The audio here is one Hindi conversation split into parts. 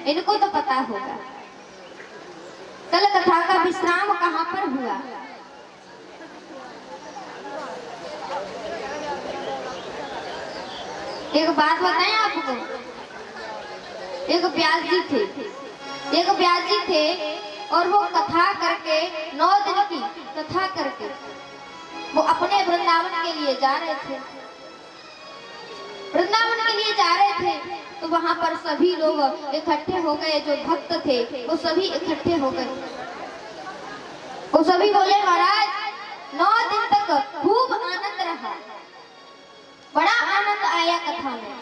इनको तो पता होगा कल कथा का विश्राम कहाँ पर हुआ। एक बात बताएं आपको, एक व्यास जी थे और वो कथा करके 9 दिन की कथा करके वो अपने वृंदावन के लिए जा रहे थे। वृंदावन के लिए जा रहे थे तो वहां पर सभी लोग इकट्ठे हो गए, जो भक्त थे वो सभी इकट्ठे हो गए। वो सभी बोले महाराज 9 दिन तक खूब आनंद रहा, बड़ा आनंद आया कथा में।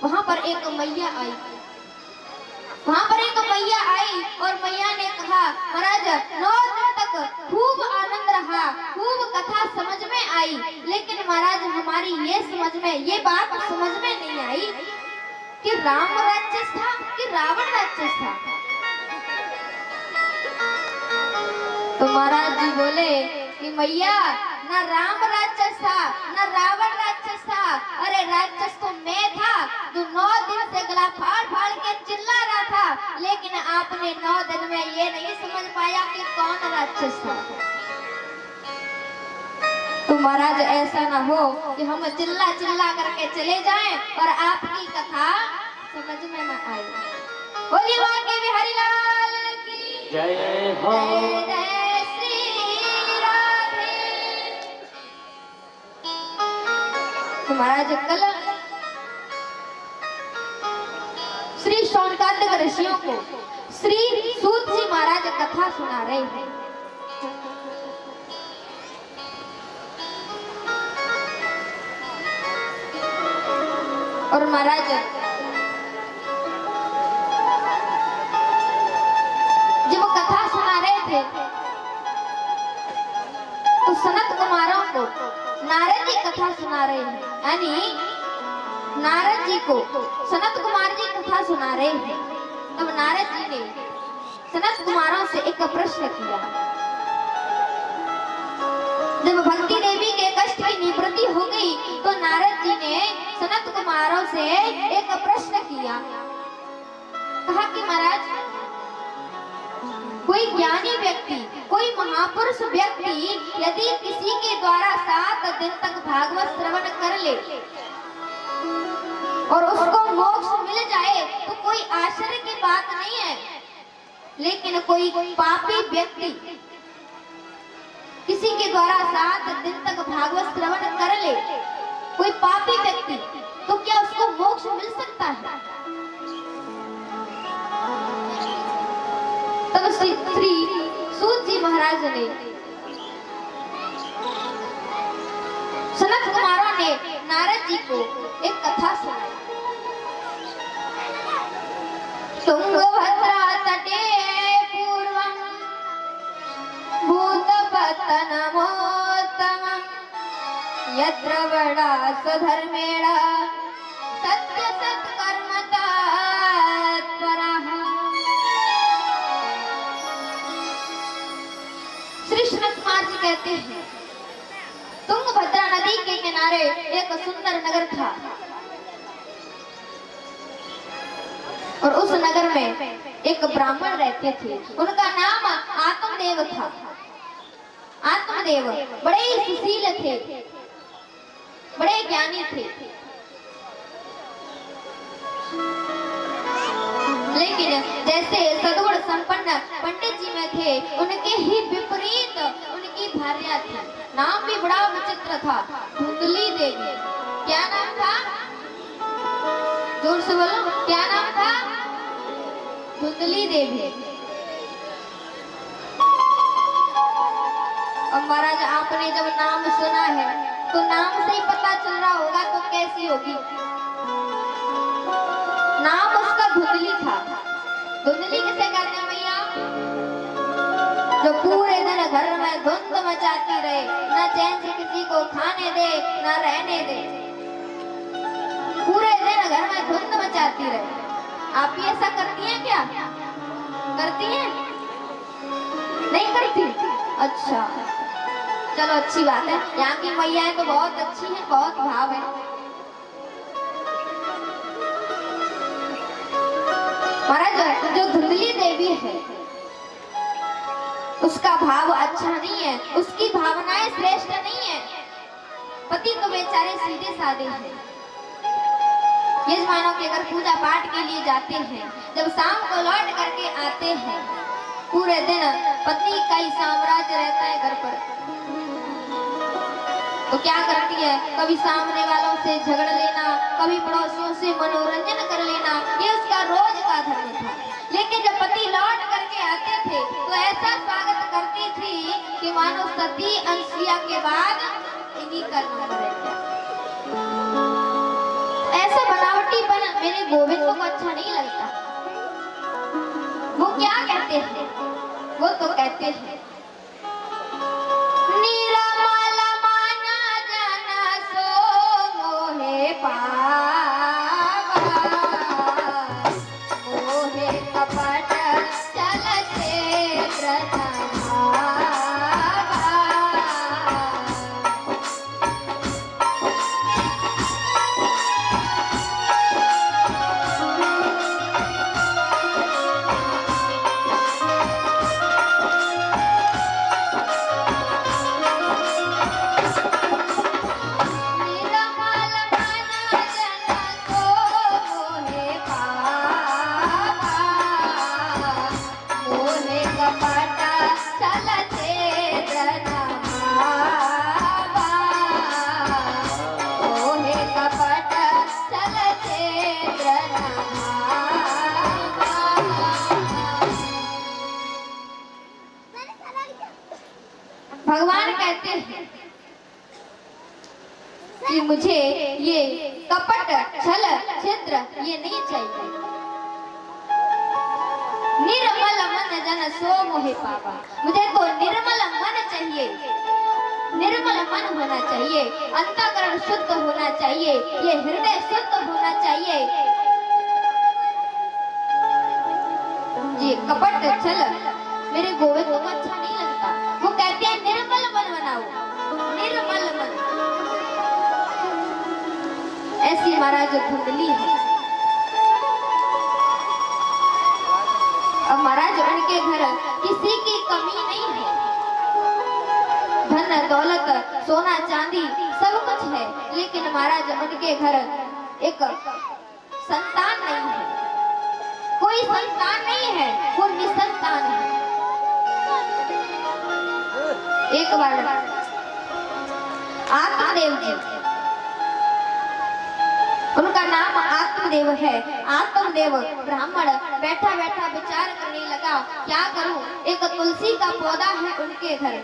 वहां पर एक मैया आई, और मैया ने कहा महाराज 9 दिन तक खूब आनंद रहा, खूब कथा समझ में आई, लेकिन महाराज हमारी ये बात समझ में नहीं आई कि राम राक्षस था कि रावण राक्षस था। तो महाराज जी बोले कि मैया न राम राक्षस था न रावण राक्षस था, अरे राक्षस तो मैं था जो 9 दिन से गला फाड़ फाड़ के चिल्ला रहा था, लेकिन आपने 9 दिन में ये नहीं समझ पाया कि कौन राक्षस था। तो महाराज ऐसा ना हो कि हम चिल्ला चिल्ला करके चले जाएं और आपकी कथा समझ में न आए। बोलिए वाके बिहारी लाल की जय हो। जय श्री राधे। तो महाराज कल श्री शौनकादिक ऋषियों को श्री सूत जी महाराज कथा सुना रहे हैं। और महाराज जब कथा सुना रहे थे तो सनत कुमारों को नारद जी कथा सुना रहे हैं, यानी नारद जी को सनत कुमार जी कथा सुना रहे हैं। तब नारद जी ने सनत कुमारों से एक प्रश्न किया। जब भक्ति देवी के कष्ट की निवृत्ति हो गई तो नारद जी ने सनत कुमारों से एक प्रश्न किया। कहा कि महाराज कोई ज्ञानी व्यक्ति, कोई महापुरुष व्यक्ति यदि किसी के द्वारा 7 दिन तक भागवत श्रवण कर ले और उसको मोक्ष मिल जाए तो कोई आश्चर्य की बात नहीं है, लेकिन कोई पापी व्यक्ति किसी के द्वारा 7 दिन तक भागवत श्रवण कर ले, कोई पापी व्यक्ति, तो क्या उसको मोक्ष मिल सकता है? तब श्री सूत जी महाराज ने सनत कुमारों ने नारद जी को एक कथा सुनाई। तुंगभद्रा तटे पूर्वं भूतपतनमोत्तमं यत्र वडा स्वधर्मेण सत्य सत्कर्म तत्परः। श्री सनत कुमार जी कहते हैं तुंगभद्रा नदी के किनारे एक सुंदर नगर था और उस नगर में एक ब्राह्मण रहते थे, उनका नाम आत्मदेव था। आत्मदेव बड़े सुशील थे, बड़े ज्ञानी थे, लेकिन जैसे सद्गुण संपन्न पंडित जी में थे उनके ही विपरीत उनकी भार्या थी। नाम भी बड़ा विचित्र था, धुंधली देवी। क्या नाम था? जोर से बोलो, क्या नाम था? धुंधली देवी। अब महाराज आपने जब नाम सुना है तो नाम से ही पता चल रहा होगा तो कैसी होगी। नाम उसका धुंधली था। धुंधली किसे कहते हैं भैया? जो पूरे दिन घर में धुंध मचाती रहे, ना चैन से किसी को खाने दे ना रहने दे, पूरे दिन घर में धुंध मचाती रहे। आप भी ऐसा करती हैं क्या? करती हैं? नहीं करती? अच्छा, चलो अच्छी बात है। यहाँ की मैयाएं तो बहुत अच्छी हैं, बहुत भाव है। महाराज जो धुंधली देवी है उसका भाव अच्छा नहीं है, उसकी भावनाएं श्रेष्ठ नहीं है। पति तो बेचारे सीधे साधे हैं। यजमानों के घर पूजा पाठ के लिए जाते हैं, जब शाम को लौट करके आते हैं, पूरे दिन पत्नी का ही साम्राज्य रहता है घर पर। तो क्या करती है, कभी सामने वालों से झगड़ लेना, कभी पड़ोसियों से मनोरंजन कर लेना, ये उसका रोज का धर्म था। लेकिन जब पति लौट करके आते थे तो ऐसा स्वागत करती थी कि मानो सती अंशिया के बाद इन्हीं का नाम रहता। ऐसा बनावटीपन मेरे गोविंद को अच्छा नहीं लगता। वो क्या कहते हैं, वो तो कहते हैं निरमल माना जाना सो मोहे पावा, मोहे कपट चल क्षेत्र धावा। भगवान कहते हैं कि मुझे ये कपट छल छिद्र ये नहीं चाहिए। निर्मल मन जन सो मोहे पावा, मुझे तो निर्मल मन चाहिए। निर्मल मन होना चाहिए, अंतःकरण शुद्ध होना चाहिए, ये हृदय शुद्ध होना चाहिए। ये कपट छल मेरे गोविंद को अच्छा नहीं लगता। वो कहते हैं निर्मल मन बनाओ, निर्मल मन। ऐसी महाराज धुंधली है। अब महाराज उनके घर किसी की कमी नहीं है, धन दौलत सोना चांदी सब कुछ है, लेकिन महाराज उनके घर एक संतान नहीं है, कोई संतान नहीं है, वो निसंतान है। एक बार आत्मदेव जी, उनका नाम आत्मदेव है। आत्मदेव ब्राह्मण बैठा बैठा विचार करने लगा, क्या करूं, एक तुलसी का पौधा है उनके घर,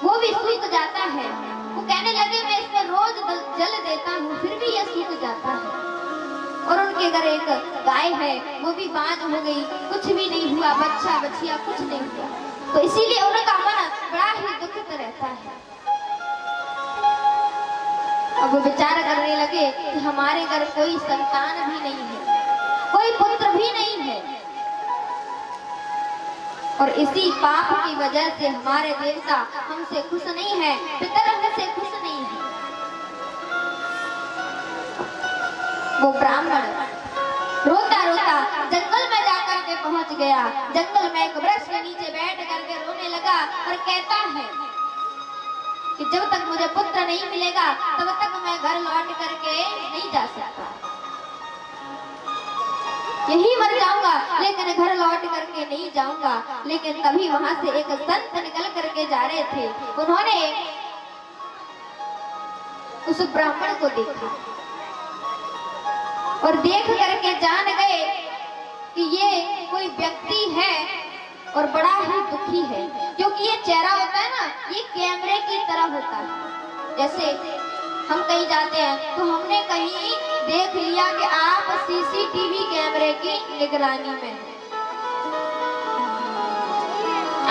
वो भी सूख जाता है। वो कहने लगे मैं इसमें रोज जल देता हूँ फिर भी यह सूख जाता है। और उनके घर एक गाय है, वो भी बांझ हो गई, कुछ भी नहीं हुआ, बच्चा बच्चिया कुछ नहीं हुआ। तो इसीलिए उनका मन बड़ा ही दुखित रहता है। अब वो विचार करने लगे कि हमारे घर कोई संतान भी नहीं है, कोई पुत्र भी नहीं है, और इसी पाप की वजह से हमारे देवता हमसे खुश नहीं है, पितर हमसे खुश नहीं है। वो ब्राह्मण रोता रोता जंगल में जाकर के पहुंच गया। जंगल में एक वृक्ष के नीचे बैठ करके रोने लगा और कहता है कि जब तक मुझे पुत्र नहीं मिलेगा तब तक मैं घर लौट करके नहीं जा सकता, यही मर जाऊंगा, लेकिन घर लौट करके नहीं जाऊंगा। लेकिन तभी वहां से एक संत निकल करके जा रहे थे। उन्होंने उस ब्राह्मण को देखा और देख करके जान गए कि ये कोई व्यक्ति है और बड़ा ही दुखी है, क्योंकि ये चेहरा होता है ना, ये कैमरे की तरह होता है। जैसे हम कहीं जाते हैं तो हमने कहीं देख लिया कि आप सीसीटीवी कैमरे की निगरानी में हैं,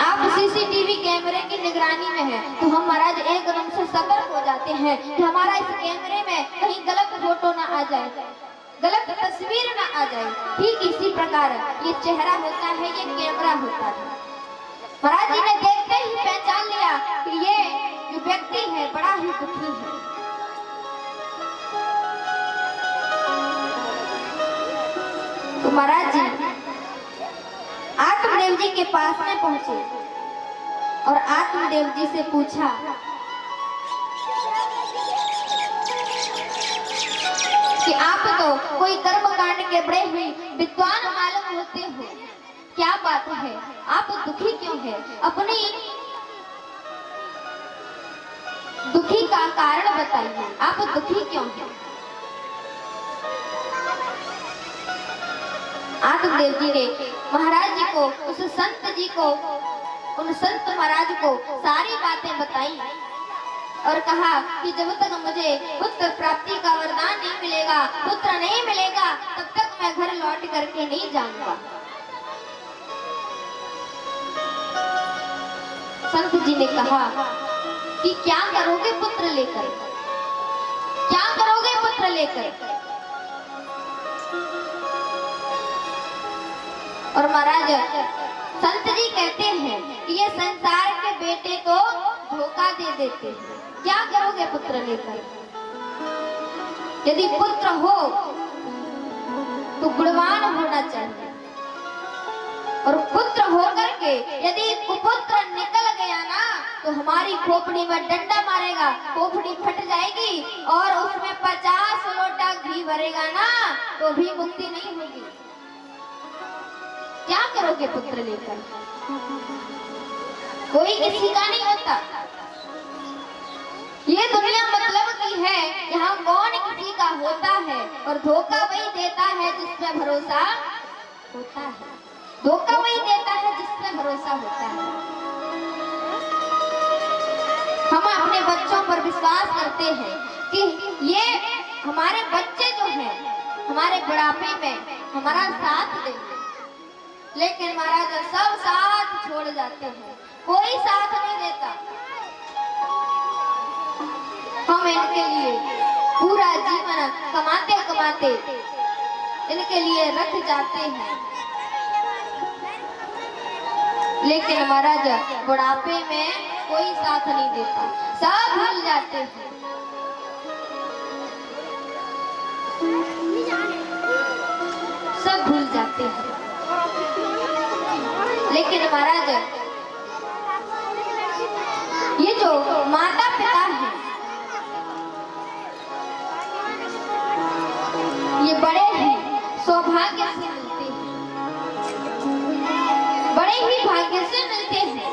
आप सीसीटीवी कैमरे की निगरानी में हैं, तो हम महाराज एकदम से सतर्क हो जाते हैं कि हमारा इस कैमरे में कहीं गलत फोटो ना आ जाए, गलत तस्वीर ना आ जाए। ठीक इसी प्रकार ये चेहरा होता है, ये कैमरा होता है। महाराज जी ने देखते ही पहचान लिया कि ये जो व्यक्ति है बड़ा ही दुखी है। तो महाराज जी आत्मदेव जी के पास में पहुंचे और आत्मदेव जी से पूछा कि आप तो कोई कर्म कांड के बड़े ही विद्वान मालूम होते हो, क्या बात है, आप दुखी क्यों है? अपनी दुखी का कारण बताइए, आप दुखी क्यों हैं? आत्मदेव जी ने महाराज जी को, उस संत जी को, उन संत महाराज को सारी बातें बताई और कहा कि जब तक मुझे पुत्र प्राप्ति का वरदान नहीं मिलेगा, पुत्र नहीं मिलेगा, तब तक मैं घर लौट करके नहीं जाऊंगा। संत जी ने कहा कि क्या करोगे पुत्र लेकर, क्या करोगे पुत्र लेकर? और महाराज संत जी कहते हैं कि ये संसार के बेटे तो धोखा दे देते हैं, क्या करोगे पुत्र लेकर? यदि पुत्र हो तो गुणवान होना चाहिए, और पुत्र होकर के यदि कुपुत्र निकल गया ना तो हमारी खोपड़ी में डंडा मारेगा, खोपड़ी फट जाएगी और उसमें 50 लोटा घी भरेगा ना तो भी मुक्ति नहीं होगी। क्या करोगे पुत्र लेकर? कोई किसी का नहीं होता। ये दुनिया मतलब की है, यहाँ कौन किसी का होता है, और धोखा वही देता है जिसमें भरोसा होता है, धोखा वही देता है जिसमें भरोसा होता है। हम अपने बच्चों पर विश्वास करते हैं कि ये हमारे बच्चे जो हैं हमारे बुढ़ापे में हमारा साथ देंगे, लेकिन महाराज सब साथ छोड़ जाते हैं, कोई साथ नहीं देता। हम इनके लिए पूरा जीवन कमाते कमाते इनके लिए रख जाते हैं, लेकिन महाराज बुढ़ापे में कोई साथ नहीं देता, सब भूल जाते हैं। सब भूल जाते हैं, लेकिन महाराज ये जो माता पिता है ये बड़े ही सौभाग्य से मिलते हैं, बड़े ही भाग्य से मिलते हैं।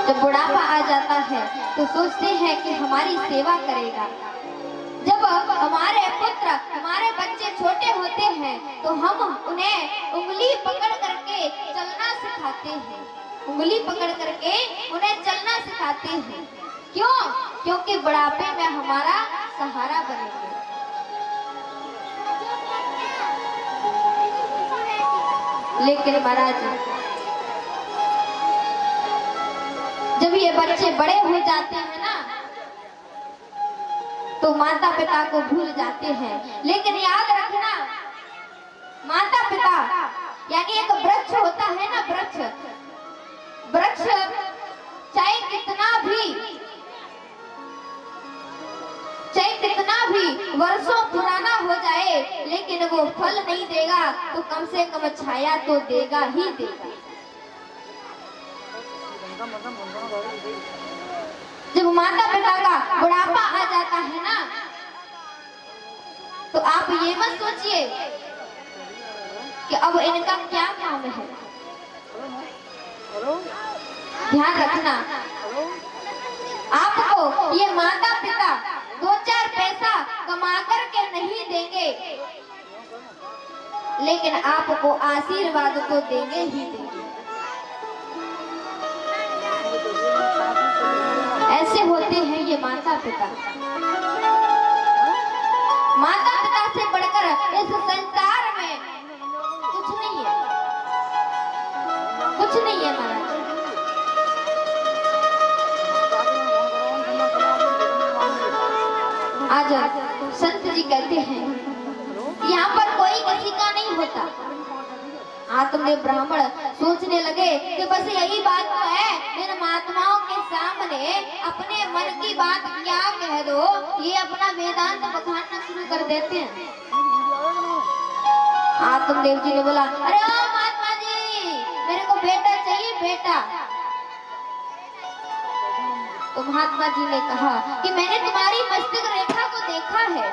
जब बुढ़ापा आ जाता है तो सोचते हैं कि हमारी सेवा करेगा। जब हमारे पुत्र, हमारे बच्चे छोटे होते हैं तो हम उन्हें उंगली पकड़ करके चलना सिखाते हैं, उंगली पकड़ करके उन्हें चलना सिखाते हैं। क्यों? क्योंकि बुढ़ापे में हमारा सहारा बनेंगे। लेकिन महाराज जब ये बच्चे बड़े हो जाते हैं ना तो माता पिता को भूल जाते हैं। लेकिन याद रखना, माता पिता यानी एक वृक्ष होता है ना, वृक्ष चाहे कितना भी वर्षों पुराना हो जाए, लेकिन वो फल नहीं देगा तो कम से कम छाया तो देगा ही देगा। जब माता पिता का बुढ़ापा आ जाता है ना तो आप ये मत सोचिए कि अब इनका क्या काम है। ध्यान रखना, आपको ये माता पिता 2-4 पैसा कमा करके नहीं देंगे, लेकिन आपको आशीर्वाद तो देंगे ही देंगे। ऐसे होते हैं ये माता पिता। माता पिता से बढ़कर इस संसार में कुछ नहीं है, कुछ नहीं है महाराज। आज संत जी कहते हैं यहाँ पर कोई किसी का नहीं होता। आत्मदेव ब्राह्मण सोचने लगे कि बस यही बात तो है, इन महात्माओं के सामने अपने मन की बात क्या कह दो, ये अपना वेदांत बखानना शुरू कर देते हैं। आत्मदेव जी ने बोला, अरे ओ महात्मा जी, मेरे को बेटा चाहिए, बेटा। तो महात्मा जी ने कहा कि मैंने तुम्हारी मस्तक रेखा को देखा है,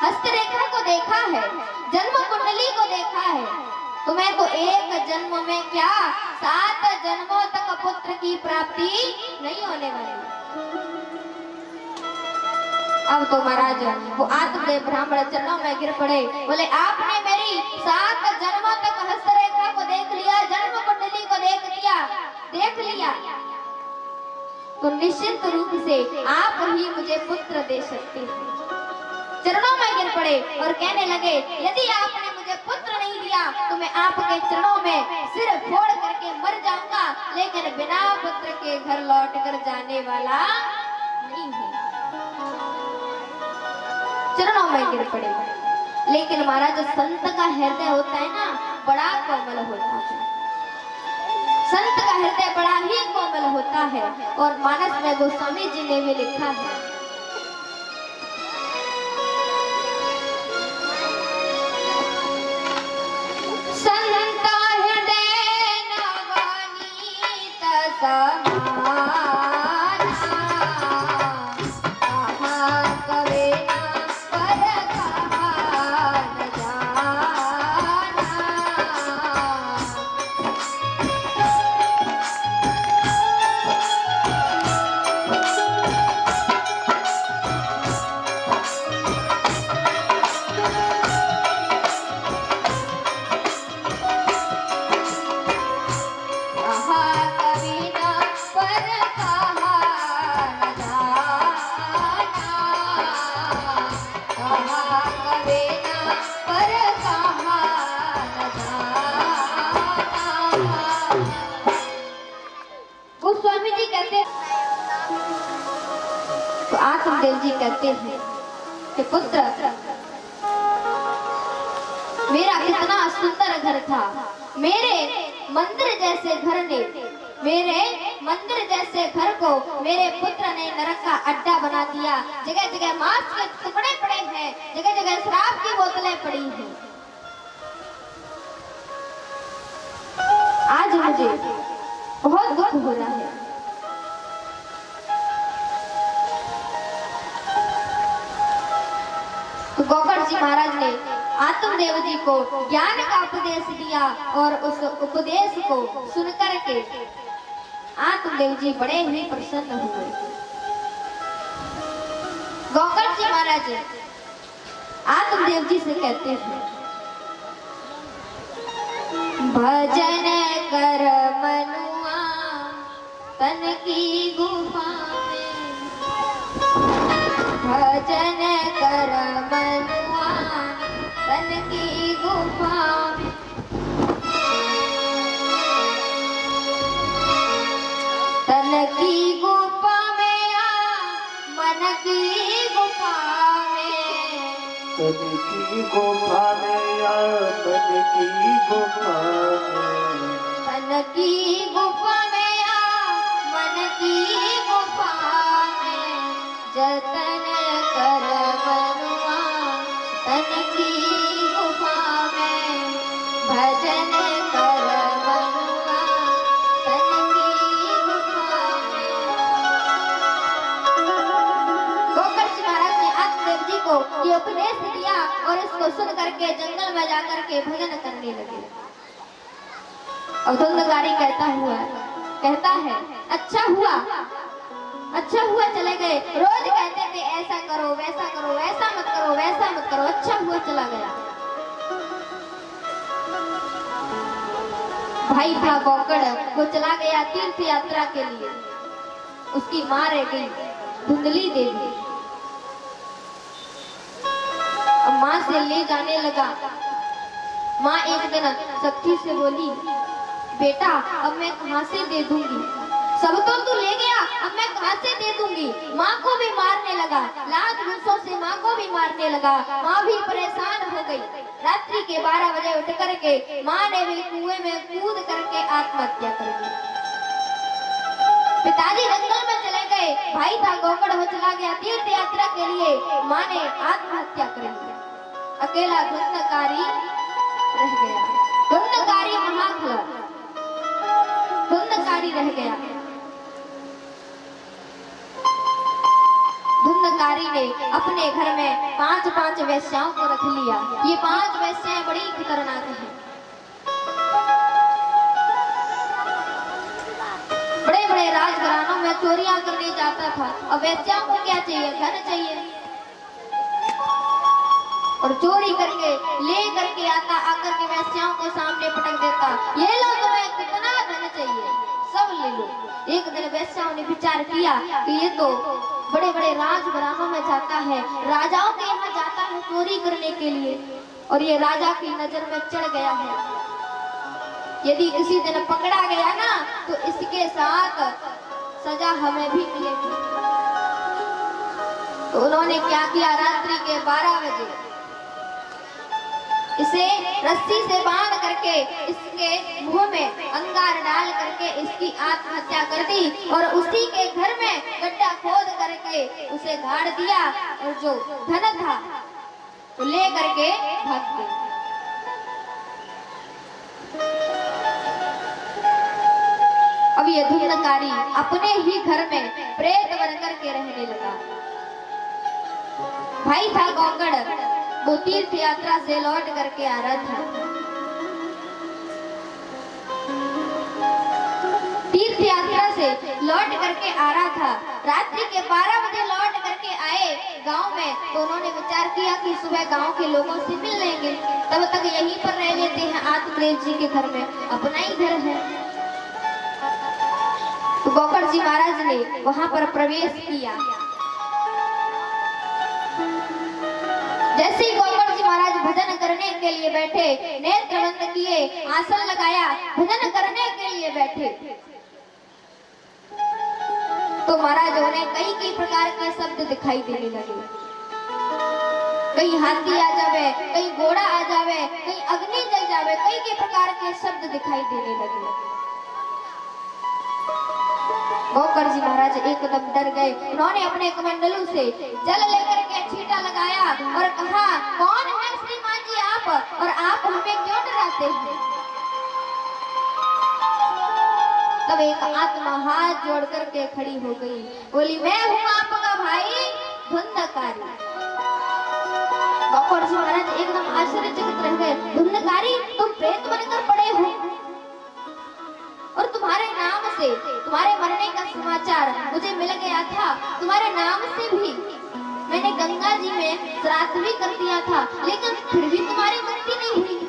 हस्त रेखा को देखा है, जन्म कुंडली को देखा है। तुम्हें तो एक जन्म में क्या 7 जन्मों तक पुत्र की प्राप्ति नहीं होने वाली। अब तो महाराज वो आत्मदेव ब्राह्मण चरणों में गिर पड़े, बोले आपने मेरी 7 जन्मों तक हस्तरेखा को देख लिया, जन्म कुंडली को देख लिया, तो निश्चित रूप से आप ही मुझे पुत्र दे सकते हैं। चरणों में गिर पड़े और कहने लगे, यदि आपने मुझे पुत्र नहीं दिया तो मैं आपके चरणों में सिर फोड़ करके मर जाऊंगा, लेकिन बिना पुत्र के घर लौट कर जाने वाला नहीं है। चरणों में गिर पड़े। लेकिन महाराज संत का हृदय होता है ना, बड़ा कोमल होता है। संत का हृदय बड़ा ही कोमल होता है। और मानस में गोस्वामी जी ने भी लिखा है, संत हृदय नवनीत समाना, कहाँ कवे न पर कहाँ न जाना। गोस्वामी जी कहते हैं, तो आत्मदेव जी कहते हैं कि पुत्र, मेरा कितना सुंदर घर था, मेरे मंदिर जैसे घर को मेरे पुत्र ने नरक का अड्डा बना दिया। जगह जगह मांस के टुकड़े पड़े हैं, जगह जगह शराब की बोतलें पड़ी हैं। आज मुझे बहुत दुख हो रहा है। तो गोकर्ण जी महाराज ने आत्मदेव जी को ज्ञान का उपदेश दिया और उस उपदेश को सुनकर के आत्मदेव जी बड़े ही प्रसन्न हुए। गोकर्ण जी महाराज आत्मदेव जी से कहते हैं, भजन कर मनुआ तन की गुफा में, भजन कर मनुआ तन की गुफा में, तन की गुफा में आ, मन की गुफा में, तन की गुफा में या मन की गुफा में, तन की गुफा में आ, मन की गुफा में, जतन कर मनुआ तन की गुफा में, भजन कर मनुआ तन की गुफा में। गोकर्ण जी महाराज ने आत्मदेव जी को ये उपदेश दिया और इसको सुन करके जंगल में जाकर के भजन करने लगे। और धुंधकारी कहता है, अच्छा हुआ चले गए। रोज कहते थे ऐसा करो वैसा करो, ऐसा मत करो वैसा मत करो, अच्छा हुआ चला गया। भाई था गोकर्ण, वो चला गया तीर्थ यात्रा के लिए। उसकी माँ रह गई धुंधली देवी। माँ से ले जाने लगा। माँ एक दिन सखी से बोली, बेटा अब मैं कहाँ से दे दूंगी, सब तो तू ले गया, अब मैं कहाँ से दे दूंगी। माँ को भी मारने लगा, लात घूंसों से माँ को भी मारने लगा। माँ भी परेशान हो गई। रात्रि के 12 बजे उठ करके माँ ने भी कुएं में कूद करके आत्महत्या कर दी। पिताजी जंगल में चले गए, भाई था गोकर्ण वो चला गया तीर्थ यात्रा के लिए, माँ ने आत्महत्या कर ली, अकेला धुंधकारी रह गया। धुंधकारी महाखलर, धुंधकारी रह गया। धुंधकारी ने अपने घर में 5-5 वेश्याओं को रख लिया। ये 5 वेश्याएं बड़ी खतरनाक हैं। बड़े बड़े राजघरानों में चोरियां करने जाता था। अब वेश्याओं को क्या चाहिए? धन चाहिए। और चोरी करके ले करके आता, आकर के वेश्याओं को सामने पटक देता, ये लो तुम्हें कितना धन चाहिए, सब ले लो। एक दिन वेश्याओं ने विचार किया कि ये तो बड़े बड़े राजघरानों में जाता है, राजाओं के यहाँ जाता है चोरी करने के लिए, और ये राजा की नजर में चढ़ गया है। यदि किसी दिन पकड़ा गया ना तो इसके साथ सजा हमें भी मिलेगी। तो उन्होंने क्या किया, रात्रि के 12 बजे इसे रस्सी से बांध करके इसके मुंह में अंगार डाल करके इसकी आत्महत्या कर दी, और उसी के घर में गड्ढा खोद करके उसे गाड़ दिया, और जो धन था वो ले करके भाग गई। अब ये धुंधकारी अपने ही घर में प्रेत बन करके रहने लगा। भाई था गोकर्ण, वो तीर्थ यात्रा से लौट करके आ रहा था। तीर्थ यात्रा से लौट करके आ रहा था। रात्रि के 12 बजे लौट करके आए गांव में, तो उन्होंने विचार किया कि सुबह गांव के लोगों से मिल लेंगे, तब तक यहीं पर रह लेते हैं आत्मदेव जी के घर में, अपना ही घर है। तो गोकर्ण जी महाराज ने वहां पर प्रवेश किया। जैसे ही गोकर्ण जी महाराज भजन करने के लिए बैठे, नेत्र बंद किए, आसन लगाया, भजन करने के लिए बैठे, तो महाराज उन्हें कई प्रकार के शब्द दिखाई देने लगे। कहीं हाथी आ जावे, कहीं घोड़ा आ जावे, कहीं अग्नि जल जावे, कई प्रकार के शब्द दिखाई देने लगे। गोकर्ण जी महाराज एकदम डर गए। उन्होंने अपने कमंडलू से जल लेकर के छींटा लगाया और कहा, कौन है श्रीमान जी आप, और आप हमें क्यों डराते हैं? तब एक आत्मा हाथ जोड़ करके खड़ी हो गई, बोली, मैं हूँ आपका भाई धुंधकारी। गोकर्ण जी महाराज एकदम आश्चर्यचकित रह गए। धुंधकारी, तुम प्रेत बनकर पड़े हो, और तुम्हारे नाम से तुम्हारे मरने का समाचार मुझे मिल गया था। तुम्हारे नाम से भी मैंने गंगा जी में श्राद्ध भी कर दिया था, लेकिन फिर भी तुम्हारी मुक्ति नहीं हुई।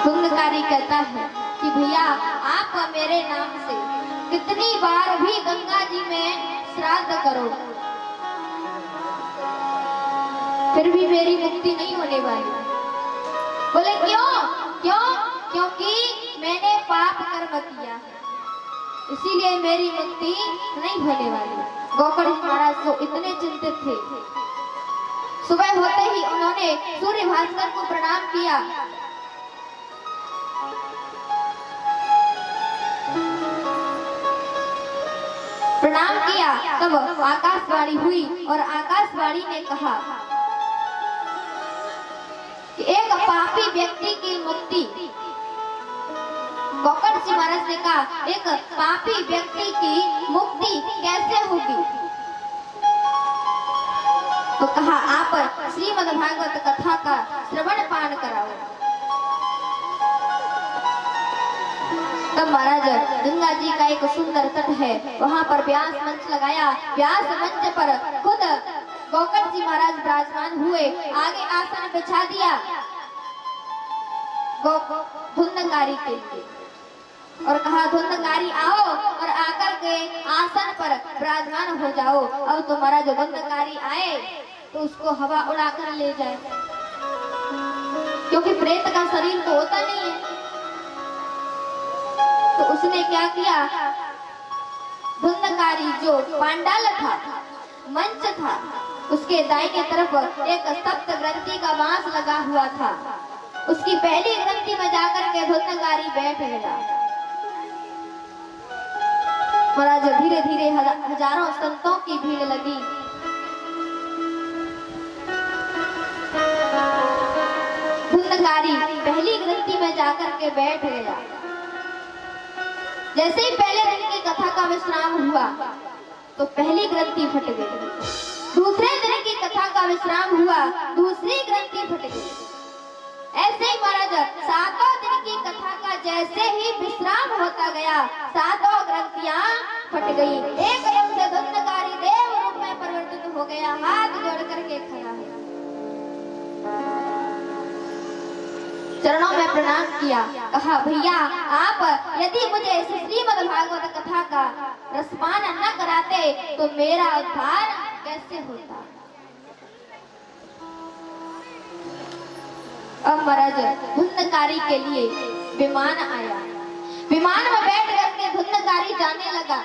धुंधकारी कहता है कि भैया, आप मेरे नाम से कितनी बार भी गंगा जी में श्राद्ध करो, फिर भी मेरी मुक्ति नहीं होने वाली। बोले, क्यों? क्यों? क्योंकि मैंने पाप कर्म किया है, इसीलिए मेरी मुक्ति नहीं होने वाली। गोकर्ण महाराज तो इतने चिंतित थे। सुबह होते ही उन्होंने सूर्य भास्कर को प्रणाम किया। प्रणाम किया, तब आकाशवाणी हुई, और आकाशवाणी ने कहा कि एक पापी व्यक्ति की मुक्ति, गोकर्ण जी महाराज ने कहा, एक पापी व्यक्ति की मुक्ति कैसे होगी? तो कहा, आप श्रीमद् भागवत कथा का श्रवण पान कराओ। तब महाराज, गंगा जी का एक सुंदर तट है, वहां पर व्यास मंच लगाया। व्यास मंच पर खुद गोकर्ण जी महाराज विराजमान हुए, आगे आसन बिछा दिया धुंधकारी के लिए, और कहा, धुंधकारी आओ और आकर के आसन पर विराजमान हो जाओ। अब तुम्हारा जो धुंधकारी आए तो उसको हवा उड़ाकर ले जाए, क्योंकि प्रेत का शरीर तो होता नहीं है। तो उसने क्या किया, धुंधकारी जो पांडाल था, मंच था, उसके दाहिने तरफ एक सप्त ग्रंथि का बांस लगा हुआ था, उसकी पहली ग्रंथि में जाकर के धुंधकारी बैठ गया। महाराज धीरे धीरे हजारों संतों की भीड़ लगी। धुंधकारी पहली ग्रंथि में जाकर के बैठ गया। जैसे ही पहले दिन की कथा का विश्राम हुआ तो पहली ग्रंथि फट गई। दूसरे दिन की कथा का विश्राम हुआ, दूसरी ग्रंथि फट गई। ऐसे ही महाराज सातों दिन की कथा का जैसे ही विश्राम होता गया, सातों ग्रंथियां फट गई। एकदम से धुंधकारी देव रूप में परिवर्तित हो गया, हाथ जोड़ करके खड़ा हुआ, चरणों में प्रणाम किया, कहा भैया आप यदि मुझे इस श्रीमद् भागवत कथा का रसपान न कराते तो मेरा उद्धार कैसे होता। अब महाराज धुंधकारी के लिए विमान आया। विमान में बैठ करके धुंधकारी जाने लगा।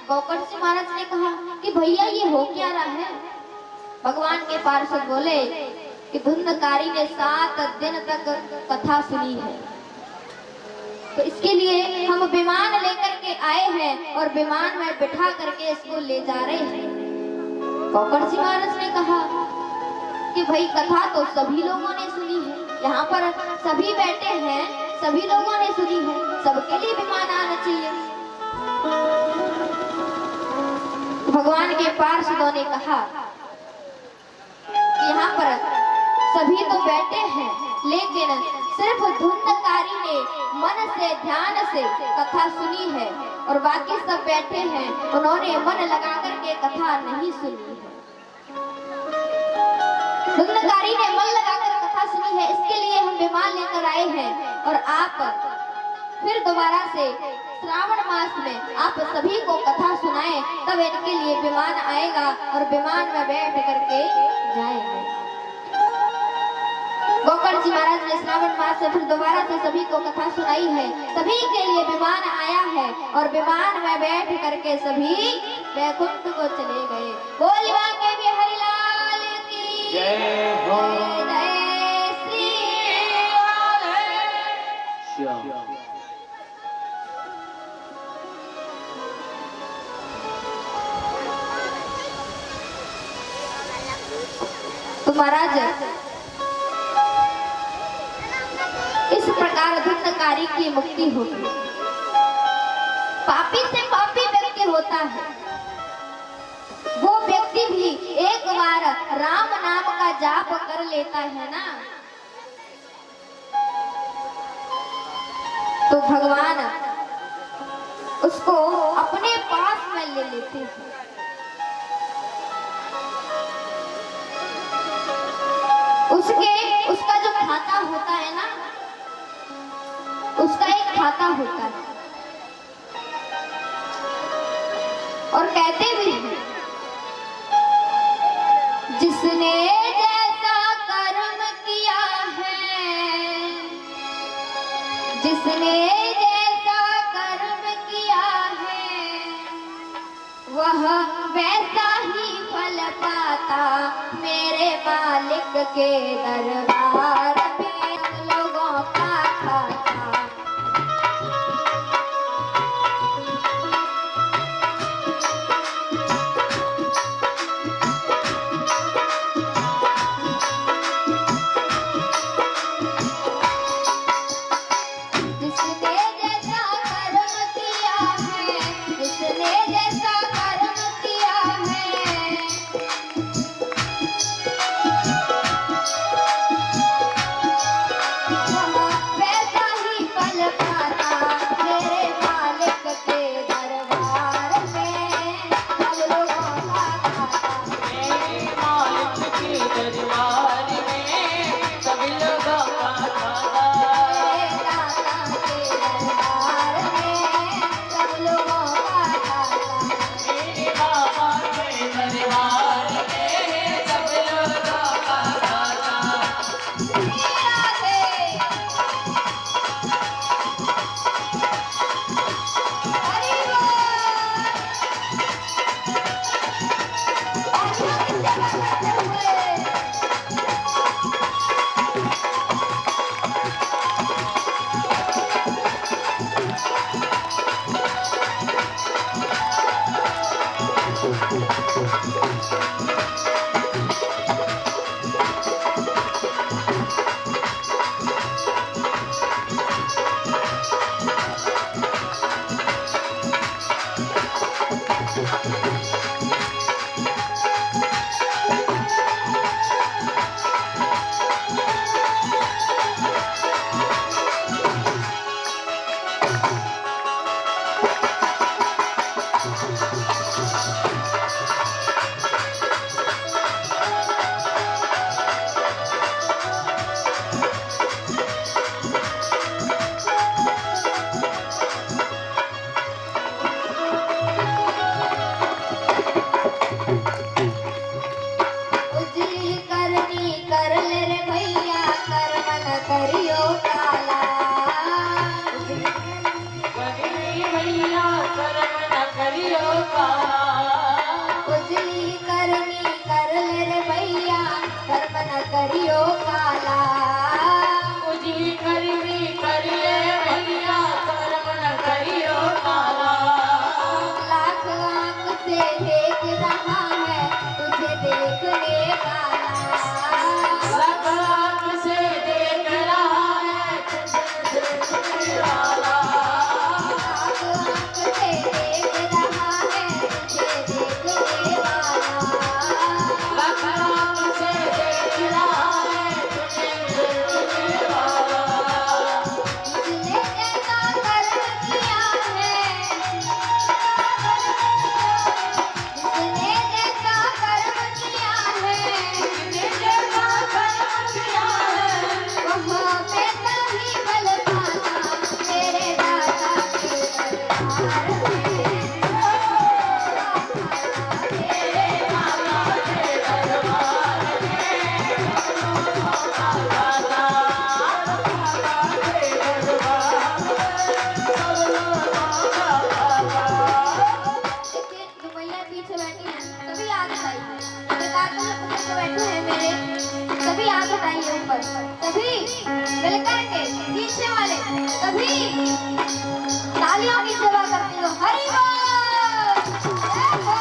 गोकर्ण महाराज ने कहा कि भैया ये हो क्या रहा है। भगवान के पार्षद बोले कि धुंधकारी ने 7 दिन तक कथा सुनी है, तो इसके लिए हम विमान लेकर के आए हैं और विमान में बिठा करके इसको ले जा रहे हैं। गोकर्ण महाराज ने कहा कि भाई कथा तो सभी लोगों ने सुनी है, यहाँ पर सभी बैठे हैं, सभी लोगों ने सुनी है, सबके लिए विमान आना चाहिए। भगवान के पार्षदों ने कहा कि यहाँ पर सभी तो बैठे हैं, लेकिन सिर्फ धुंधकारी ने मन से ध्यान से कथा सुनी है और बाकी सब बैठे हैं, उन्होंने मन लगा करके कथा नहीं सुनी है। धुंधकारी ने मन लगाकर कथा सुनी है, इसके लिए हम विमान लेकर आए हैं और आप फिर दोबारा से श्रावण मास में आप सभी को कथा सुनाएं, तब इनके लिए विमान आएगा और विमान में बैठ करके जाएंगे। गोकर्ण जी महाराज ने श्रावण मास से फिर दोबारा से सभी को कथा सुनाई है, सभी के लिए विमान आया है और विमान में बैठ करके सभी वैकुंठ को चले गए। बोल बांके बिहारी लाल की जय हो। जय श्री श्याम। तो महाराज इस प्रकार धुंधकारी की मुक्ति होगी। पापी से पापी व्यक्ति होता है, वो व्यक्ति भी एक बार राम नाम का जाप कर लेता है ना, तो भगवान उसको अपने पास में ले लेते हैं। उसका जो खाता होता है ना, उसका एक खाता होता है और कहते भी हैं जिसने जैसा कर्म किया है, जिसने जैसा कर्म किया है वह वैसा ही फल पाता मेरे मालिक के दरबार में हम लोगों का खाता। जिसने जैसा कर्म किया है, जिसने जैसा कर्म किया है करियो काला। उजली करवी कर ले भैया कर्म न करियो काला। लाख आंख से देख रहा है तुझे देखने वाला। लाख आंख से देख रहा है तुझे देखने वाला। लाख आंख से देख रहा है तुझे देखने वाला। लाख आंख से देख रहा है तुझे देखने वाला। जिसने जैसा कर्म किया है, जिसने जैसा कर्म किया है, जैसा कर्म किया है वह वैसा ही फल पाना मेरे दाता के दरबार में। तेरे माता के दरबार देखिए दुमैया पीछे बैठी है, सभी आगे आइए। एक आदमी ऊपर पे बैठे हैं मेरे, सभी आगे आइए ऊपर। सभी मिलकर के पीछे वाले सभी तालियों की सेवा करते हो। हरि बोल, जय हो।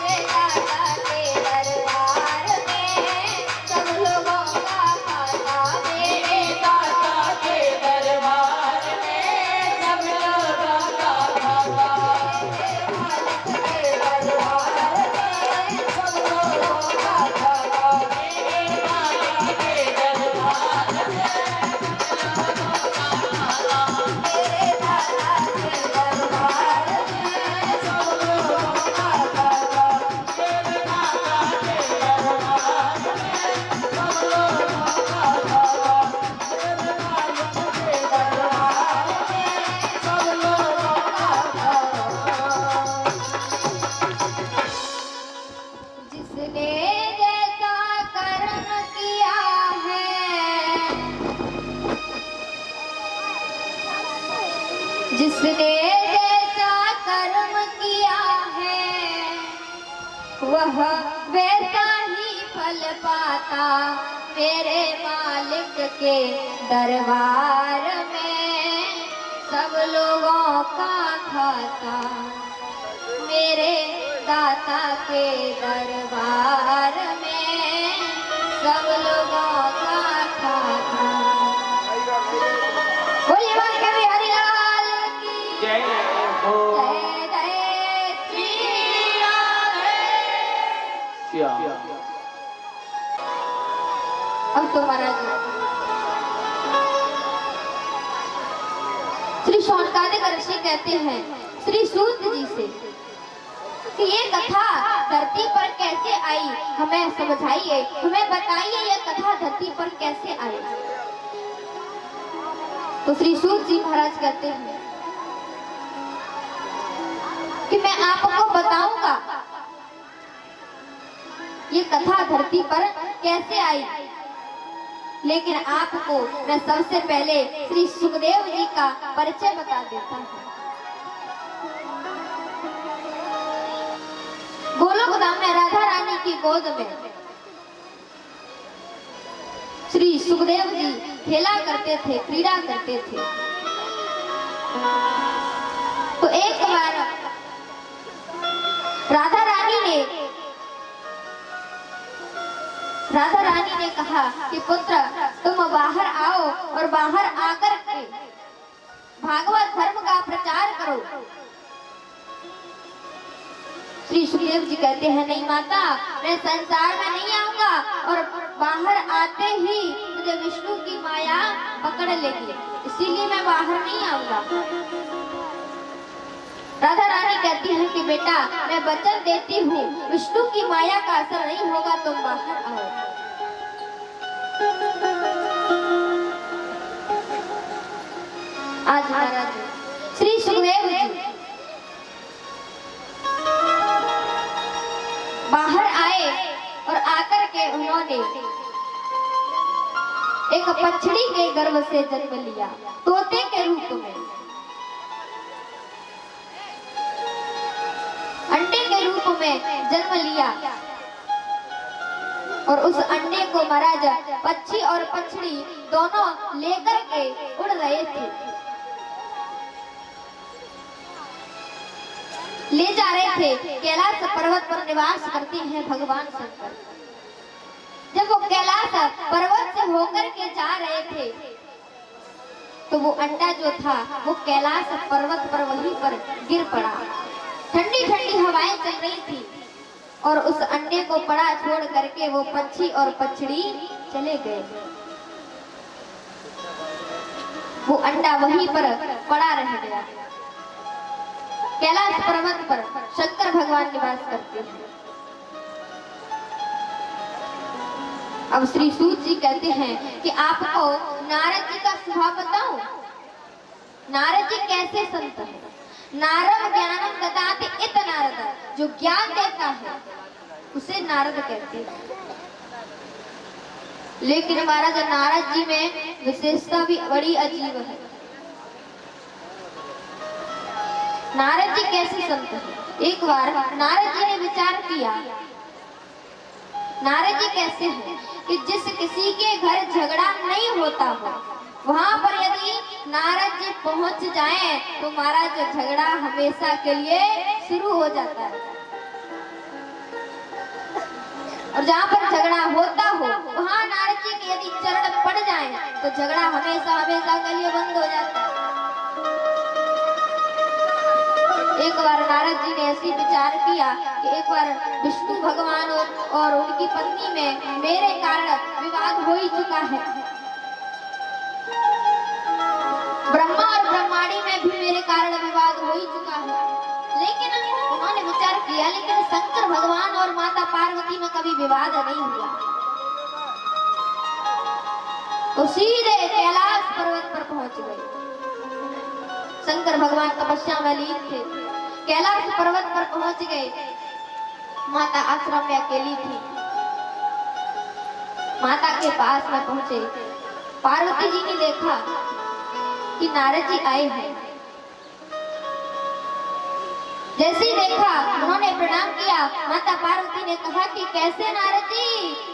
मेरे दाता के दरबार में सब लोगों का खाता। मेरे दाता के दरबार में सब लोगों का खाता। के दरबार में सब लोगों का खाता। मेरे दाता के दरबार में सब लोगों का खाता। मेरे दाता के दरबार में सब लोगों का खाता। मेरे दाता के दरबार में सब लोगों का खाता। मेरे दाता के दरबार में सब लोगों का खाता। जिसने जैसा कर्म किया है, जिसने जैसा कर्म किया है वह वैसा ही फल पाता मेरे मालिक के दरबार में सब लोगों का खाता। मेरे दाता के दरबार में सब लोगों का खाता। बोलिए बोल कवि हरिलाल की जय हो जय जय श्री राधे। श्याम। अब तो महाराज श्री शौनकादिक ऋषि कहते हैं श्री सूत जी से कि ये कथा धरती पर कैसे आई, हमें समझाइए, हमें बताइए ये कथा धरती पर कैसे आई। तो श्री सूत जी महाराज कहते हैं कि मैं आपको बताऊंगा ये कथा धरती पर कैसे आई, लेकिन आपको मैं सबसे पहले श्री सुखदेव जी का परिचय बता देता हूँ। गोलोक धाम में राधा रानी की गोद में श्री सुखदेव जी खेला करते थे, क्रीड़ा करते थे। तो एक बार राधा रानी ने कहा कि पुत्र तुम बाहर आओ और बाहर आकर के भागवत धर्म का प्रचार करो। श्री सुखदेव जी कहते हैं नहीं माता, मैं संसार में नहीं आऊंगा और बाहर आते ही मुझे विष्णु की माया पकड़ लेगी, इसीलिए मैं बाहर नहीं आऊंगा। राधा रानी कहती है कि बेटा मैं वचन देती हूँ, विष्णु की माया का असर नहीं होगा, तुम बाहर आओ। आज महाराज श्री सुखदेव जी बाहर आए और आकर के उन्होंने एक पछड़ी के गर्भ से जन्म लिया, तोते के रूप में, अंडे के रूप में जन्म लिया। और उस अंडे को महाराज पक्षी और पछड़ी दोनों लेकर के उड़ रहे थे, ले जा रहे थे। कैलाश पर्वत पर निवास करते हैं भगवान शंकर। जब वो कैलाश पर्वत से होकर के जा रहे थे तो वो अंडा जो था वो कैलाश पर्वत पर वहीं पर गिर पड़ा। ठंडी ठंडी हवाएं चल रही थी और उस अंडे को पड़ा छोड़ करके वो पक्षी और पछड़ी चले गए। वो अंडा वहीं पर पड़ा रह गया। कैलाश पर्वत पर शंकर भगवान निवास करते हैं। अब श्री सूत जी कहते हैं कि आपको नारद जी का स्वभाव बताऊं। नारद जी कैसे संत है? नारद ज्ञानम ददाति इत नारद, जो ज्ञान देता है उसे नारद कहते हैं। लेकिन महाराज नारद जी में विशेषता भी बड़ी अजीब है। नारद जी कैसे संत है? एक बार नारद जी ने विचार किया, नारद जी कैसे हैं कि जिस किसी के घर झगड़ा नहीं होता हो वहां पर यदि नारद जी पहुंच जाएं तो महाराज झगड़ा हमेशा के लिए शुरू हो जाता है। और जहाँ पर झगड़ा होता हो वहां नारद जी के यदि चरण पड़ जाएं तो झगड़ा हमेशा हमेशा के लिए बंद हो जाता है। एक बार नारद जी ने ऐसी विचार किया कि एक बार विष्णु भगवान और उनकी पत्नी में मेरे कारण विवाद हो ही चुका है। ब्रह्मा और ब्रह्माणी में भी मेरे कारण विवाद हो ही चुका है। लेकिन उन्होंने विचार किया लेकिन शंकर भगवान और माता पार्वती में कभी विवाद नहीं हुआ। तो सीधे कैलाश पर्वत पर पहुंच गए। शंकर भगवान तपस्या में लीन थे। कैलाश पर्वत पर पहुंच गए। माता आश्रम में अकेली थी। माता के पास में पहुंचे। पार्वती जी ने देखा कि नारद जी आए हैं। जैसे ही देखा उन्होंने प्रणाम किया। माता पार्वती ने कहा कि कैसे नारद जी,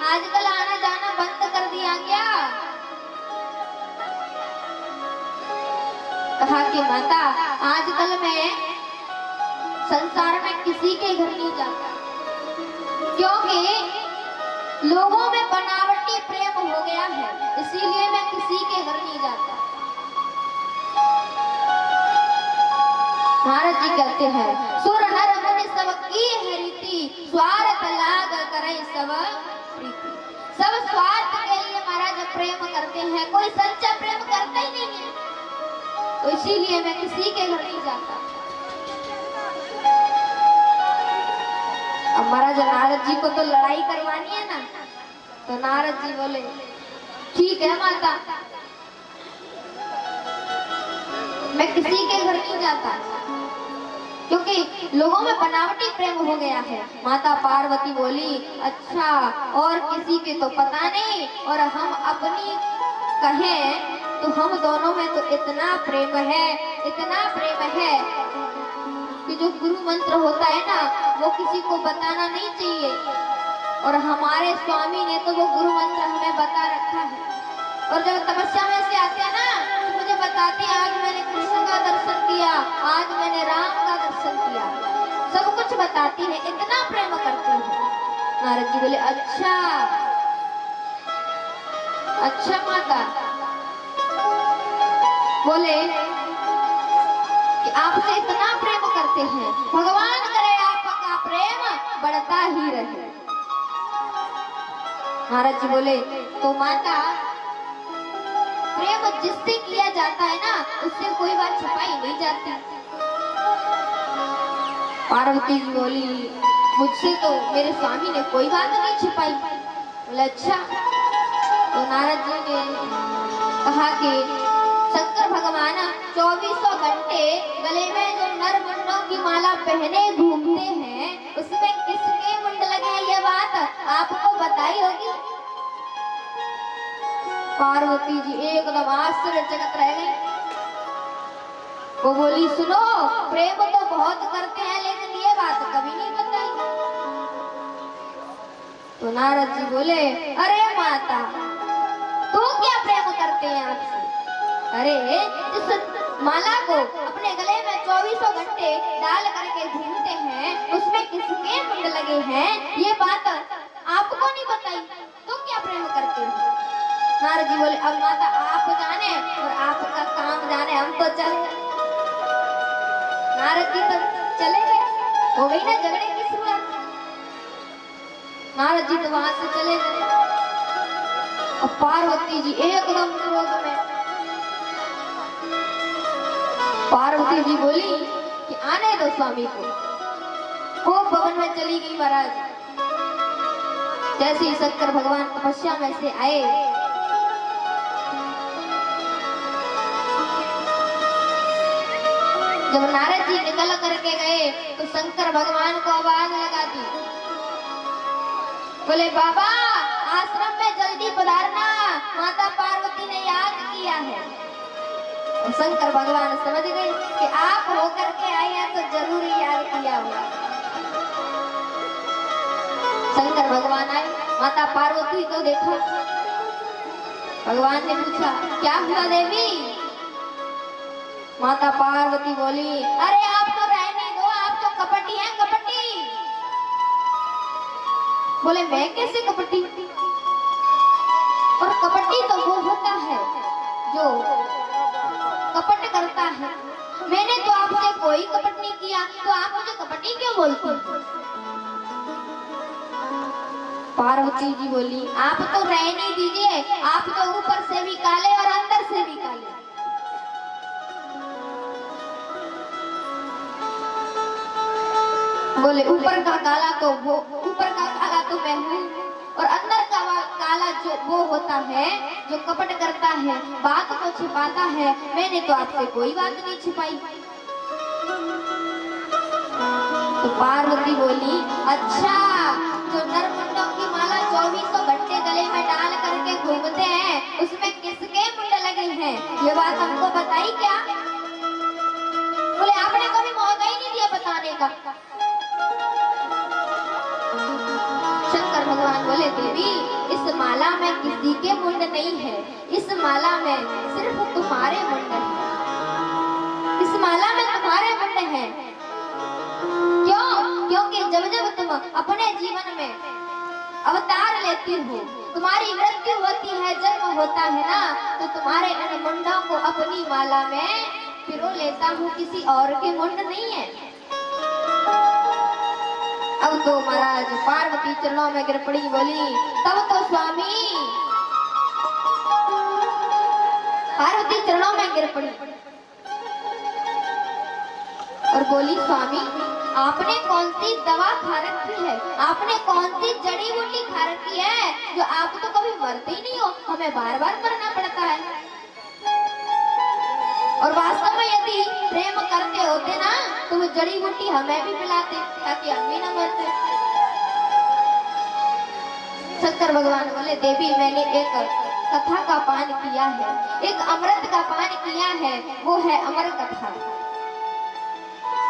आजकल आना जाना बंद कर दिया क्या? कहा कि माता आजकल मैं संसार में किसी के घर नहीं जाता, क्योंकि लोगों में बनावटी प्रेम हो गया है, इसीलिए मैं किसी के घर नहीं जाता। नारद जी कहते हैं सुर नर मुनि सब की है रीति, स्वार्थ लाग करे सब प्रीति। सब स्वार्थ के लिए महाराज प्रेम करते हैं, कोई सच्चा प्रेम करता ही नहीं है। तो इसीलिए मैं किसी के घर नहीं जाता। अब महाराज नारद जी को तो लड़ाई करवानी है ना, तो नारद जी बोले ठीक है माता, मैं किसी के घर नहीं जाता, क्योंकि लोगों में बनावटी प्रेम हो गया है। माता पार्वती बोली अच्छा, और किसी के तो पता नहीं, और हम अपनी कहें तो हम दोनों में तो इतना प्रेम है, इतना प्रेम है कि जो गुरु मंत्र होता है ना वो किसी को बताना नहीं चाहिए। और हमारे स्वामी ने तो वो गुरु मंत्र हमें बता रखा है। और जब तपस्या में से आते हैं ना तो मुझे बताते हैं आज मैंने कृष्ण का दर्शन किया, आज मैंने राम का दर्शन किया, सब कुछ बताती है, इतना प्रेम करती है। नारद जी बोले अच्छा अच्छा माता, बोले कि आपसे इतना प्रेम करते हैं, भगवान करे आपका प्रेम बढ़ता ही रहे। महाराज जी बोले तो माता, प्रेम जिससे किया जाता है ना, उससे कोई बात छुपाई नहीं जाती। पार्वती जी बोली मुझसे तो मेरे स्वामी ने कोई बात नहीं छिपाई। बोले अच्छा। तो नारद जी ने कहा कि शंकर भगवान 24 घंटे गले में जो नर मुंडों की माला पहने घूमते हैं, उसमें किसके मुंड लगे हैं, ये बात आपको बताई होगी। पार्वती जी एकदम आश्चर्यचकित रह गई। वो बोली सुनो, प्रेम तो बहुत करते हैं लेकिन ये बात कभी नहीं बताई। तो नारद जी बोले अरे माता, तू क्या प्रेम करते हैं आपसे? अरे इस माला को अपने गले में 24 घंटे डाल करके घूमते हैं, उसमें किसके मुंड लगे हैं, ये बात आपको नहीं बताई, तुम क्या प्रेम करते हो? नारद जी बोले अब माता आप जाने और आपका काम जाने, हम तो चले। नारद जी तो चले गए, हो गई ना झगड़े की शुरुआत। नारद जी तो वहां से चले गए। और पार्वती जी एकदम क्रोध में। पार्वती जी बोली कि आने दो स्वामी को। वो भवन में चली गई। महाराज जैसे ही शंकर भगवान तपस्या में से आए, जब नारद जी निकल करके गए तो शंकर भगवान को आवाज लगा दी। बोले बाबा आश्रम में जल्दी पधारना, माता पार्वती ने याद किया है। और शंकर भगवान समझ गए कि आप होकर के आए हैं तो जरूर ही याद किया होगा। शंकर भगवान आए, माता पार्वती को देखा। भगवान ने पूछा क्या हुआ देवी? माता पार्वती बोली अरे आप तो रहने दो, आप तो कपटी हैं, कपटी। बोले मैं कैसे कपटी? और कपटी तो वो होता है जो कपट करता है। मैंने तो आपसे कोई कपट नहीं किया, तो आप मुझे कपटी क्यों बोलती? पार्वती जी बोली आप तो रहने दीजिए, आप तो ऊपर से भी काले और अंदर से भी काले। बोले ऊपर का काला तो वो, ऊपर का काला तो मैं हूँ, और अंदर का काला जो वो होता है जो कपट करता है, बात को छिपाता है। मैंने तो आपसे कोई बात नहीं छिपाई। तो पार्वती बोली अच्छा, जो नरमुंडों की माला 24 घंटे गले में डाल करके घूमते हैं, उसमें किसके मुंड लगे हैं, ये बात हमको बताई क्या? बोले आपने कभी मौका ही नहीं दिया बताने का। शंकर भगवान बोले देवी इस माला में किसी के मुंड नहीं है, इस माला में सिर्फ तुम्हारे मुंड है। इस माला में तुम्हारे मुंड है। क्यों? क्योंकि जब जब तुम अपने जीवन में अवतार लेती हो, तुम्हारी मृत्यु होती है, जन्म होता है ना, तो तुम्हारे इन मुंडों को अपनी माला में पिरो लेता हूँ, किसी और के मुंड नहीं है। अब तो महाराज पार्वती चरणों में गिर पड़ी। बोली तब तो स्वामी, पार्वती चरणों में गिर पड़ी और बोली स्वामी आपने कौन सी दवा खा रखी है, आपने कौन सी जड़ी बूटी खा रखी है जो आप तो कभी मरते ही नहीं हो, हमें बार बार मरना पड़ता है। और वास्तव में यदि प्रेम करते होते ना तो वो जड़ी बूटी हमें भी पिलाते ताकि हम भी न मरते। शंकर भगवान बोले देवी मैंने एक कथा का पान किया है, एक अमृत का पान किया है, वो है अमर कथा।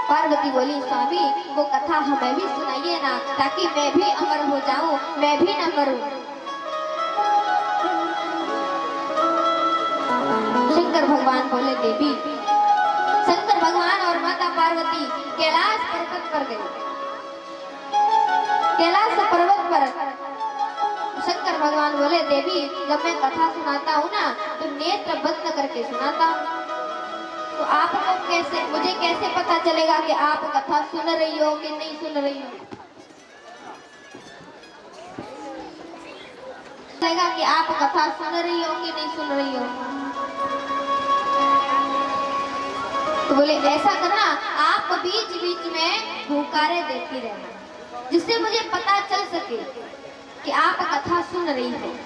पार्वती बोली स्वामी वो कथा हमें भी सुनाइए ना, ताकि मैं भी अमर हो जाऊं, मैं भी न मरूं। शंकर भगवान बोले देवी। शंकर भगवान और माता पार्वती कैलाश पर्वत पर गए। कैलाश पर्वत पर शंकर भगवान बोले देवी जब मैं कथा सुनाता हूँ ना तो नेत्र बंद करके सुनाता हूँ, तो आपको कैसे, मुझे कैसे पता चलेगा कि आप कथा सुन रही हो कि नहीं सुन रही हो? चलेगा कि आप कथा सुन रही हो कि नहीं सुन रही हो? तो बोले ऐसा करना, आप बीच बीच में हुंकारे देती रहना, जिससे मुझे पता चल सके कि आप कथा सुन रही हो।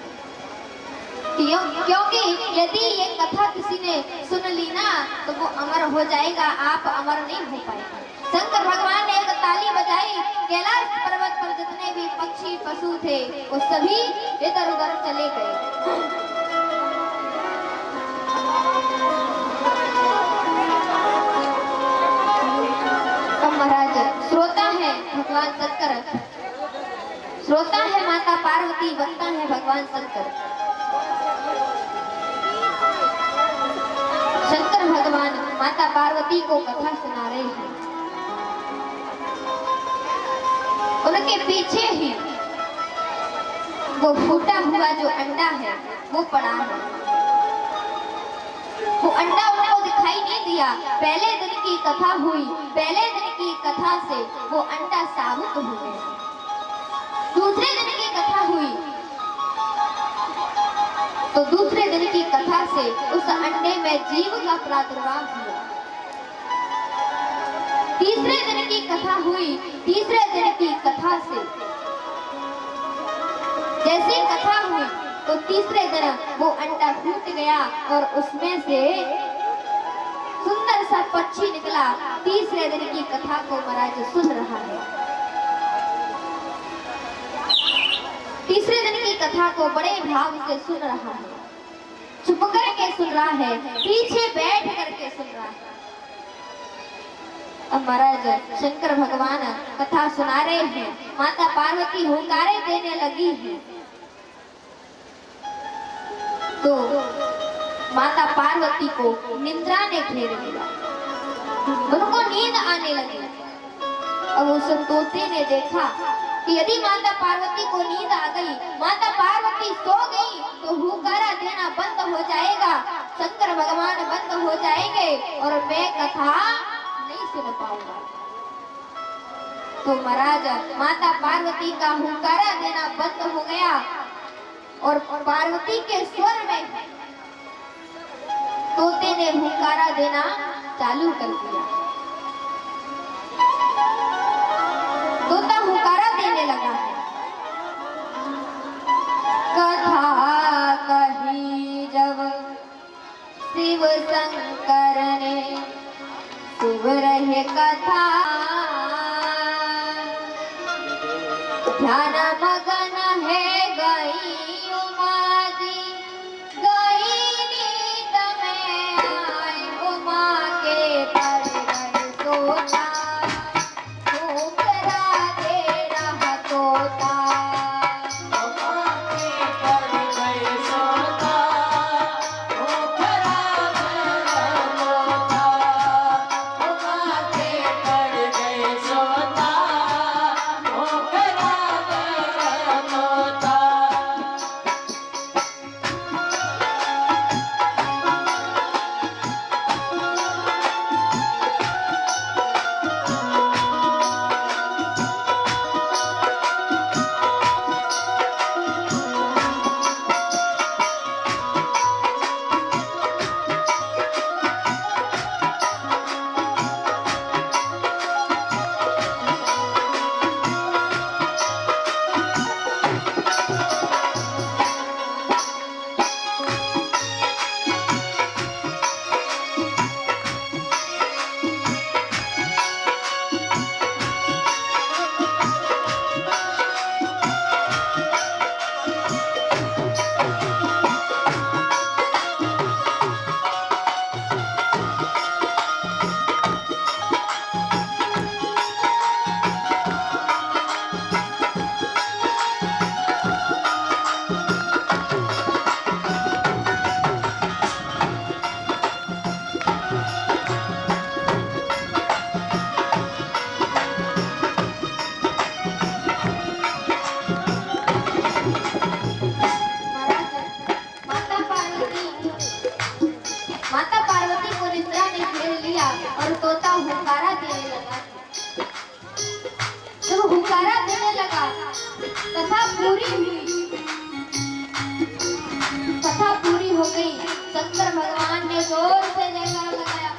क्योंकि यदि ये कथा किसी ने सुन ली ना तो वो अमर हो जाएगा, आप अमर नहीं हो पाएंगे। शंकर भगवान ने एक ताली बजाई, कैलाश पर्वत पर जितने भी पक्षी पशु थे वो सभी इधर उधर चले गए। अब महाराज श्रोता है भगवान शंकर, श्रोता है माता पार्वती, वक्ता है भगवान शंकर। शंकर भगवान माता पार्वती को कथा सुना रहे हैं। उनके पीछे ही वो फूटा हुआ जो अंडा है वो पड़ा है। वो अंडा उनको दिखाई नहीं दिया। पहले दिन की कथा हुई, पहले दिन की कथा से वो अंडा साबुत हो गया। दूसरे दिन की कथा हुई तो दूसरे दिन की कथा से उस अंडे में जीव का प्रादुर्भाव हुआ। तीसरे दिन की कथा हुई, तीसरे दिन की कथा से जैसे कथा हुई तो तीसरे दिन वो अंडा फूट गया और उसमें से सुंदर सा पक्षी निकला। तीसरे दिन की कथा को महाराज सुन रहा है। तीसरे दिन की कथा को बड़े भाव से सुन रहा है, चुप करके सुन रहा है, पीछे बैठ करके सुन रहा है। अब महाराज शंकर भगवान कथा सुना रहे हैं, माता पार्वती हुंकारे देने लगी है। तो माता पार्वती को निद्रा ने घेर लिया, उनको नींद आने लगी। अब उस तोते ने देखा कि यदि माता पार्वती को नींद आ गई, माता पार्वती सो गई तो हुंकारा देना बंद हो जाएगा, शंकर भगवान बंद हो जाएंगे और मैं कथा नहीं सुन पाऊंगा। तो महाराज माता पार्वती का हुंकारा देना बंद हो गया और पार्वती के स्वर में तोते ने हुंकारा देना चालू कर दिया। तोता हुंकारा देने लगा है, कथा कही जब शिव शंकर ने, शिव रहे कथा ध्यान मगन है गई उमा जी, गई नींद में आई उमा के पड़ गए सोता, माता पार्वती को निद्रा ने घेर हुंकारा देने लगा। कथा पूरी हुई, कथा पूरी हो गई। शंकर भगवान ने जोर से जयकारा लगाया।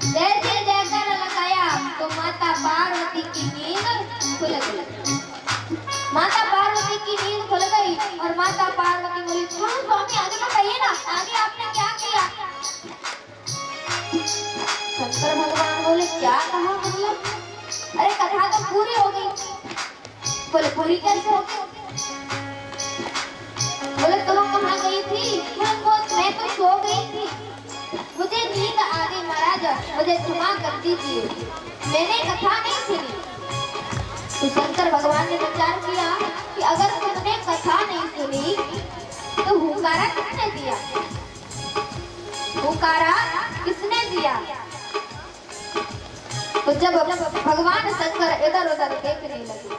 जैसे जयकारा लगाया तो माता पार्वती की नींद खुल गई। माता पार्वती की नींद खुल गई और माता पार्वती बोली, हाँ स्वामी आगे बताइए ना, आगे आपने क्या किया? शंकर भगवान बोले, क्या कहा मतलब? अरे कथा तो पूरी हो गई। बोले पूरी कैसे हो गई? बोले तुम कहाँ गई थी? मैं तो सो गई थी, मुझे नींद आ गई महाराज, मुझे क्षमा कर दीजिए, मैंने कथा नहीं सुनी। तो शंकर भगवान ने विचार किया कि अगर तुमने कथा नहीं सुनी तो हुंकारा किसने दिया? हुंकारा किसने दिया? तो जब भगवान शंकर इधर उधर देखने लगे,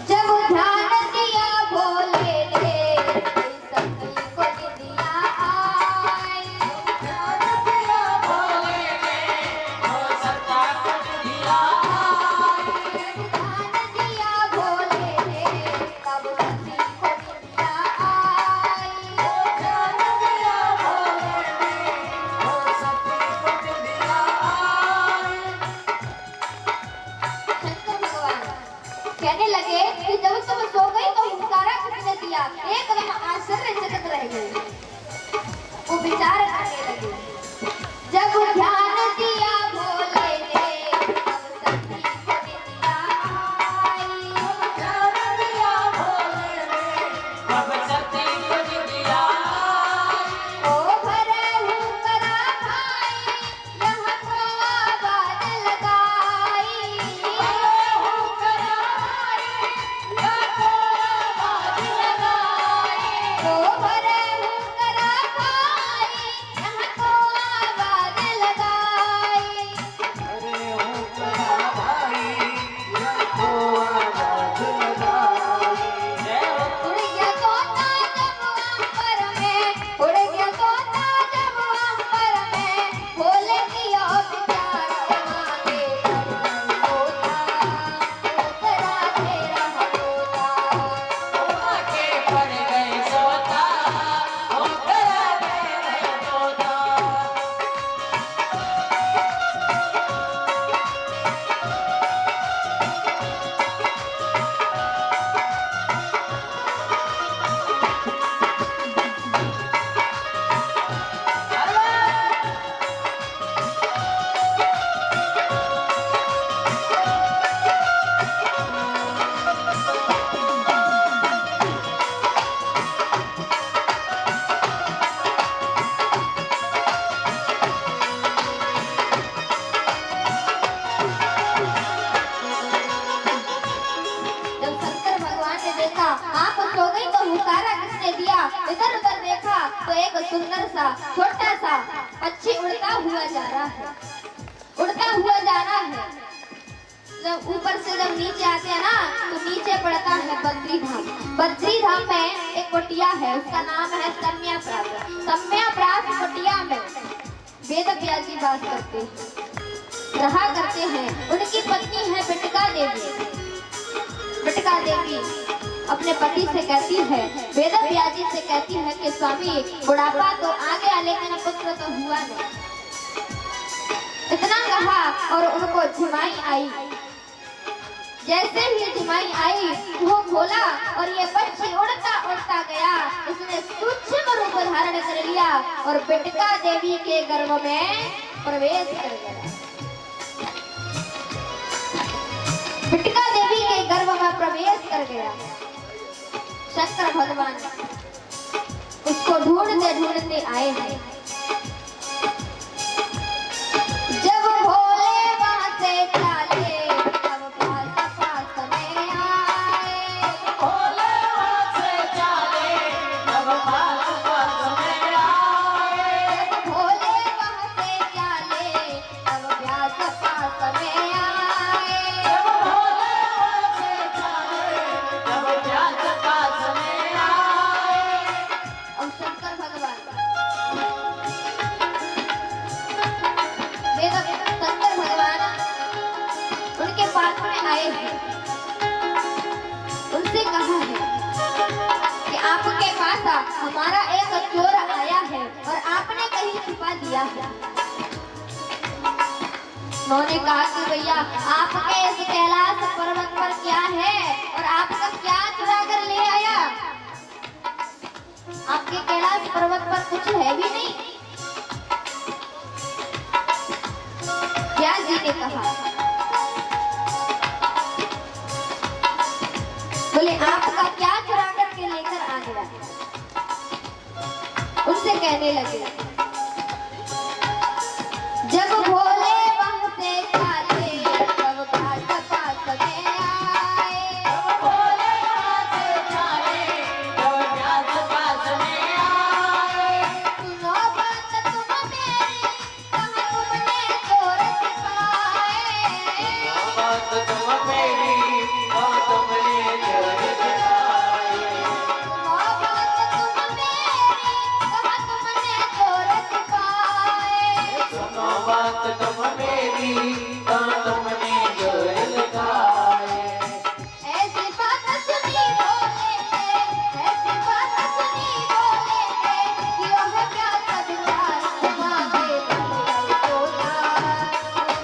जब ध्यान दिया भोले ने, सभी को निदिया आए। ध्यान दिया भोले ने, वो सत्ता को दिया आए। ध्यान दिया भोले ने, तब सभी को निदिया आए। ध्यान दिया भोले ने, वो सत्ता को दिया आए। शंकर भगवान कहने लगे कि जब तुम सो गई तो हुंकारा किसने दिया? एकदम आश्चर्यचकित रह गए। वो विचार करने लगे, जब ध्यान दिया भोले ने, तब सभी को निदिया आई। ध्यान दिया भोले ने, तब सत्ता को दिया आए। ओ भरे हुंकारा भाई, यहाँ को आवाज लगाई। ओ भरे हुंकारा भाई, यहाँ को आवाज लगाई। अरे हो कहा भाई को आवाज लगाई। उड़ गया तोता जब अंबर में, उड़ गया तोता जब अंबर में, भोले की ओर विचार मांगे तोता, हुंकारा तेरा होता। आके पड़ गए सोता, ओ करा तेरे तोता। जब शंकर भगवान ने देखा आप सो गई तो हुंकारा किसने दिया, इधर उधर देखा तो एक सुंदर सा छोटा सा पक्षी उड़ता हुआ जा रहा है, उड़ता हुआ जा रहा है। जब ऊपर से जब नीचे आते हैं ना तो नीचे पड़ता है बद्री धाम। बद्री धाम में एक कुटिया है, उसका नाम है सम्याप्रास। सम्याप्रास कुटिया में वेद व्यास जी वास करते हैं, रहा करते हैं। उनकी पत्नी है बिटका देवी। बिटका देवी अपने पति से कहती है, वेद व्यास जी से कहती है कि स्वामी बुढ़ापा तो आ गया लेकिन पुत्र तो हुआ नहीं। इतना कहा और उनको झिमाई आई। जैसे ही झिमाई आई वो खोला और ये पक्षी उड़ता उड़ता गया, उसने सूक्ष्म रूप धारण कर लिया और बिटका देवी के गर्भ में प्रवेश कर गया। बिटका देवी के गर्भ में प्रवेश कर गया। शंकर भगवान उसको ढूंढते ढूंढते आए हैं। जब भोले वहां से चले तब पास पास में आए। भोले वहां से चले, तब पास पास में आए। भोले वहां से चले तब व्यास पास में आए। जब भोले वहां से चले, तब व्यास पास में आए। और शंकर भगवान हमारा एक चोर आया है और आपने कहीं छुपा दिया है। उन्होंने कहा कि भैया आपके इस कैलाश पर्वत पर क्या है और आपका क्या चुरा कर ले आया? आपके कैलाश पर्वत पर कुछ है भी नहीं। व्यास जी ने कहा, बोले आपका क्या चुरा करके लेकर आ गया? उनसे कहने लगे, जब भोले वहां से चाले तब घाट पास में आए। भोले वहां से चाले तब घाट पास में आए। सुनो बात तुम मेरी, कहाँ तुमने चोर छिपाए। बात तुम मेरी, कहाँ तुमने चोर छिपाए। सुनो बात तुम मेरी, कहाँ तुमने चोर छिपाए। सुनो बात तुम मेरी, कहाँ तुमने चोर छिपाए। ऐसी बात सुनी बोले थे, ऐसी बात सुनी बोले थे कि वह प्यासा बिचार मांगे तोता,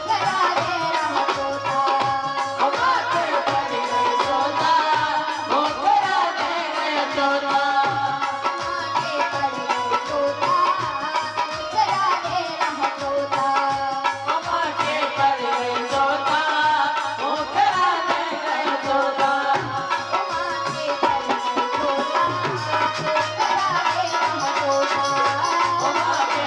करा दे रहा तोता। माथे पर गए सोता, वो करा दे गए तोता। मांगे पड़ गए तोता, करा दे रहा तोता। माथे पर गए सोता, वो करा दे गए तोता। मांगे पड़ गए तोता, करा दे रहा तोता। माथे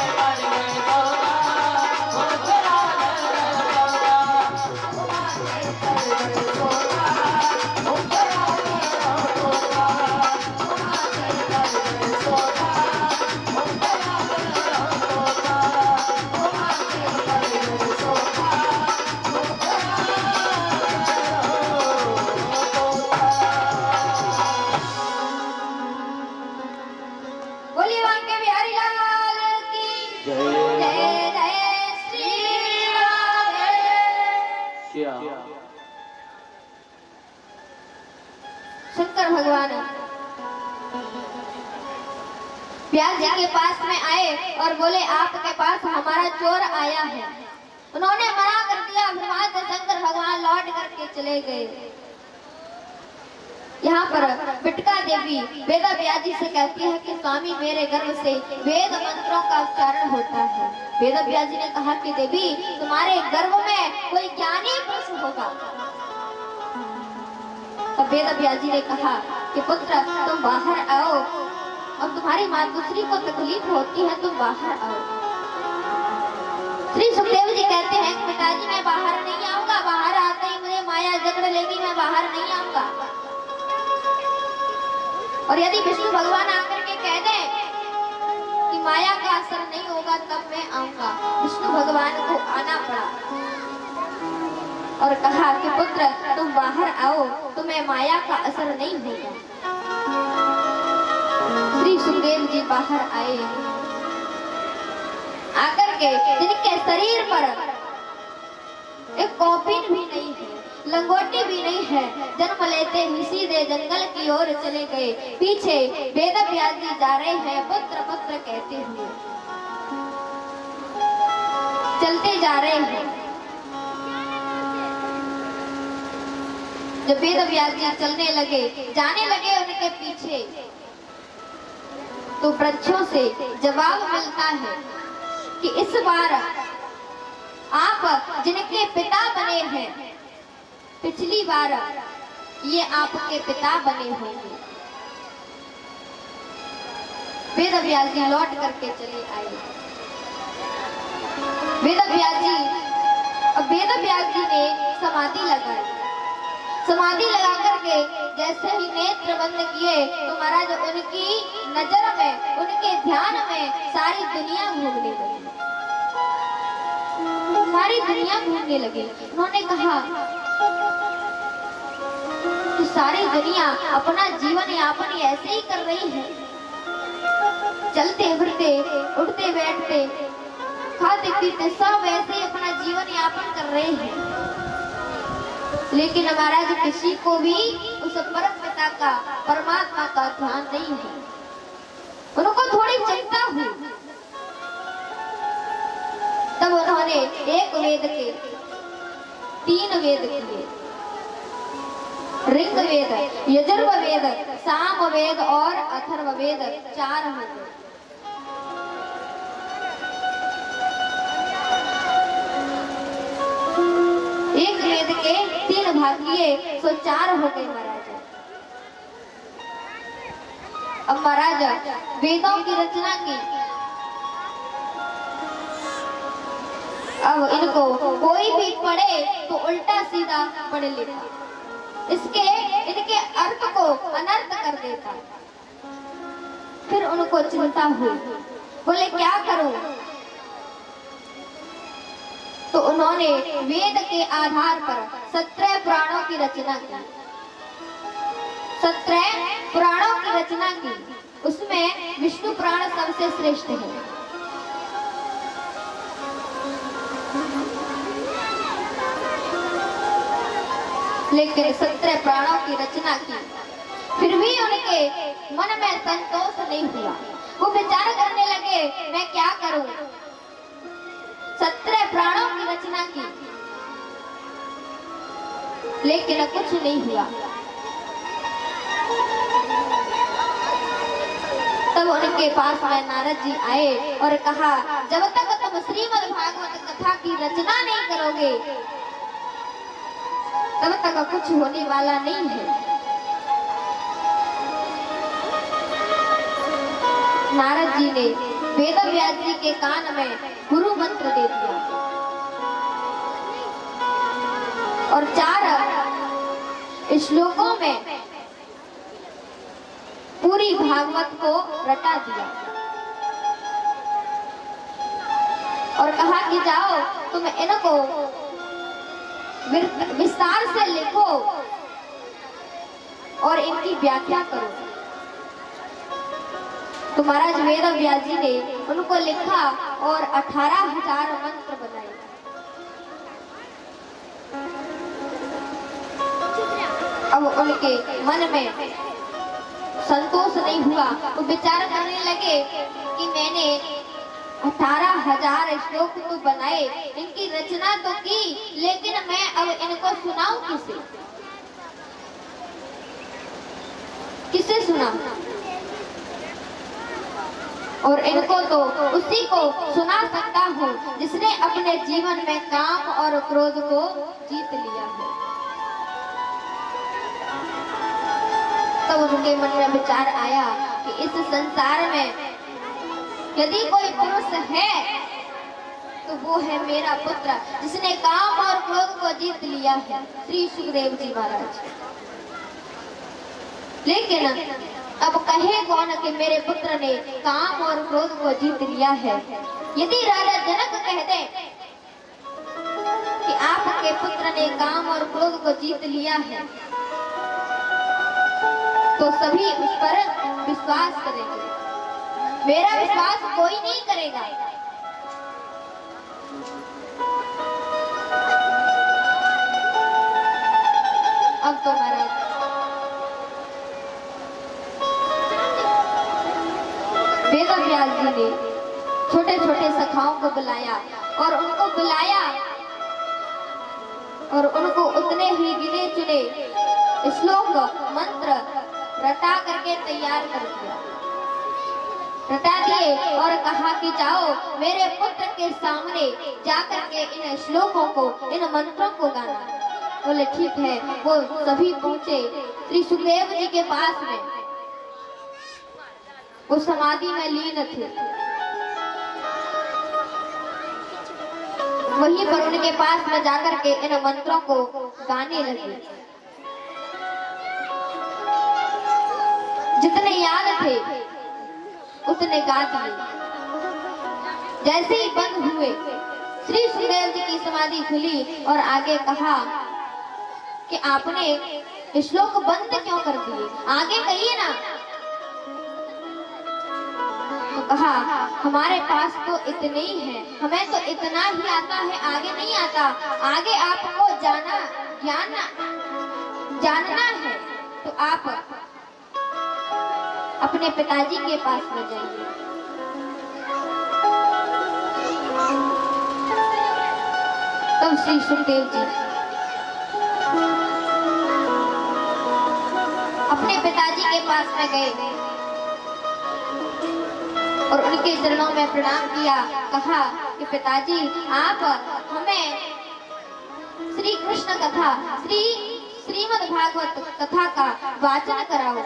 पर गए सोता, वो करा दे गए तोता। बोलिए वांके बिहारी लाल की जय जय श्री राम। शंकर भगवान व्यास जी के पास में आए और बोले आपके पास हमारा चोर आया है। उन्होंने मना कर दिया। फिर वहां से शंकर भगवान लौट करके चले गए। यहाँ पर पिटका देवी वेदा व्यास जी से कहती है कि स्वामी मेरे गर्भ से वेद मंत्रों का उच्चारण होता है। वेद व्यास जी ने कहा कि देवी तुम्हारे गर्भ में कोई ज्ञानी पुरुष होगा। तब वेद व्यास जी ने कहा कि पुत्र तुम बाहर आओ, अब तुम्हारी मातुश्री को तकलीफ होती है, तुम बाहर आओ। श्री सुखदेव जी कहते हैं कि पिताजी मैं बाहर नहीं आऊंगा, बाहर आते ही मुझे माया जकड़ लेगी, मैं बाहर नहीं आऊंगा। और यदि विष्णु भगवान आकर के कह दें कि माया का असर नहीं होगा तब मैं आऊंगा। विष्णु भगवान को आना पड़ा और कहा कि पुत्र तुम बाहर आओ, तुम्हें माया का असर नहीं होगा। श्री सुखदेव जी बाहर आए। आकर के जिनके शरीर पर एक कौपिन भी नहीं है, लंगोटी भी नहीं है, जन्म लेते ही सीधे जंगल की ओर चले गए। पीछे वेद व्यास जी जा रहे हैं पुत्र पुत्र कहते हुए चलते जा रहे हैं। जब वेद व्यास जी चलने लगे, जाने लगे उनके पीछे, तो वृक्षों से जवाब मिलता है कि इस बार आप जिनके पिता बने हैं, पिछली बार ये आपके पिता बने होंगे। वेद व्यास जी लौट करके चले आए। वेद व्यास जी ने समाधि लगाई। समाधि लगा करके जैसे ही नेत्र बंद किए तो महाराज उनकी नजर में, उनके ध्यान में सारी दुनिया घूमने लगी। सारी दुनिया घूमने लगी। उन्होंने कहा कि सारी दुनिया अपना जीवन यापन ऐसे ही कर रही है, चलते फिरते, उठते बैठते, खाते पीते सब ऐसे ही अपना जीवन यापन कर रहे हैं। लेकिन महाराज किसी को भी उस परम पिता का, परमात्मा का ध्यान नहीं है। उन्होंने एक वेद के 3 वेद किए। ऋग वेद, यजुर्वेद, साम वेद और अथर्ववेद 4 हो गए। एक वेद के 3 भाग किए तो 4 हो गए महाराज। अब महाराज वेदों की रचना की। अब इनको कोई भी पढ़े तो उल्टा सीधा पढ़ लेता, इनके अर्थ को अनर्थ कर देता। फिर उनको चिंता हुई, बोले क्या करूं? तो उन्होंने वेद के आधार पर 17 पुराणों की रचना की। 17 पुराणों की रचना की, उसमें विष्णु पुराण सबसे श्रेष्ठ है। लेकिन 17 पुराणों की रचना की, फिर भी उनके मन में संतोष नहीं हुआ। वो विचार करने लगे, मैं क्या करूं? 17 पुराणों की रचना की, लेकिन कुछ नहीं हुआ। तब उनके पास में नारद जी आए और कहा, जब तक तुम श्रीमद् भागवत कथा की रचना नहीं करोगे तब तक कुछ होने वाला नहीं है। नारद जी ने वेद व्यास जी के कान में गुरु मंत्र दे दिया और 4 श्लोकों में पूरी भागवत को रटा दिया और कहा कि जाओ तुम इनको विस्तार से लिखो और इनकी व्याख्या करो। तो महाराज वेद व्यास जी ने उनको लिखा और 18,000 मंत्र बनाए। अब उनके मन में संतोष नहीं हुआ, वो विचार करने लगे कि मैंने 18,000 श्लोक तो बनाए, इनकी रचना तो की, लेकिन मैं अब इनको सुनाऊं किसे सुनाऊं? और इनको तो उसी को सुना सकता हूँ जिसने अपने जीवन में काम और क्रोध को जीत लिया है। तब उनके मन में विचार आया कि इस संसार में यदि कोई पुरुष है तो वो है मेरा पुत्र, जिसने काम और क्रोध को जीत लिया है, श्री सुखदेव जी महाराज। लेकिन अब कहे कौन कि मेरे पुत्र ने काम और क्रोध को जीत लिया है? यदि राजा जनक कह दे कि आपके पुत्र ने काम और क्रोध को जीत लिया है तो सभी उस पर विश्वास करेंगे, मेरा विश्वास कोई नहीं करेगा। अब तो महाराज वेद व्यास जी ने छोटे छोटे सखाओं को बुलाया और उनको उतने ही गिने चुने श्लोक मंत्र रटा करके तैयार कर दिया, रटा दिए और कहा कि जाओ मेरे पुत्र के सामने जाकर के इन श्लोकों को, इन मंत्रों को गाना। बोले ठीक है। वो सभी पहुंचे श्री सुखदेव जी के पास में, वो समाधि में लीन थे। वहीं पर उनके पास में जाकर के इन मंत्रों को गाने लगे। जितने याद थे उतने गा दिए। जैसे ही बंद हुए, श्री सुखदेव जी की समाधि खुली और आगे कहा कि आपने श्लोक बंद क्यों कर दिए, आगे कहिए ना। तो कहा हमारे पास तो इतने ही है, हमें तो इतना ही आता है, आगे नहीं आता। आगे आपको जानना है तो आप अपने पिताजी के पास में जाइए। तब श्री सुखदेव जी अपने पिताजी के पास में गए और उनके चरणों में प्रणाम किया। कहा कि पिताजी आप हमें श्री कृष्ण कथा श्रीमद् भागवत कथा का वाचन कराओ।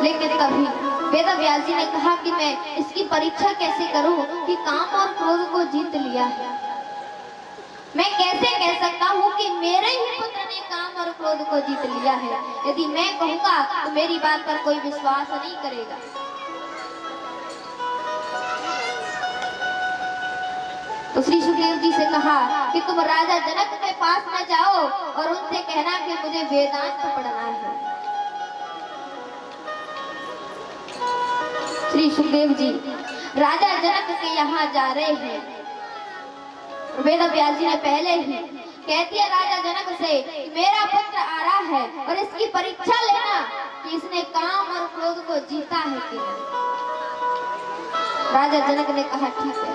लेकिन तभी वेद व्यास जी ने कहा कि मैं इसकी परीक्षा कैसे करूं कि काम और क्रोध को जीत लिया है। मैं कैसे कह सकता हूं कि मेरे ही पुत्र ने काम और क्रोध को जीत लिया है। यदि मैं कहूंगा तो मेरी बात पर कोई विश्वास नहीं करेगा। तो श्री सुखदेव जी से कहा कि तुम राजा जनक के पास में जाओ और उनसे कहना कि मुझे वेदांत पढ़ना है। श्री सुखदेव जी राजा जनक के यहाँ जा रहे हैं। वेद व्यास जी ने पहले ही कह दिया राजा जनक से मेरा पुत्र आ रहा है और इसकी परीक्षा लेना कि इसने काम और क्रोध को जीता है कि नहीं। राजा जनक ने कहा ठीक है।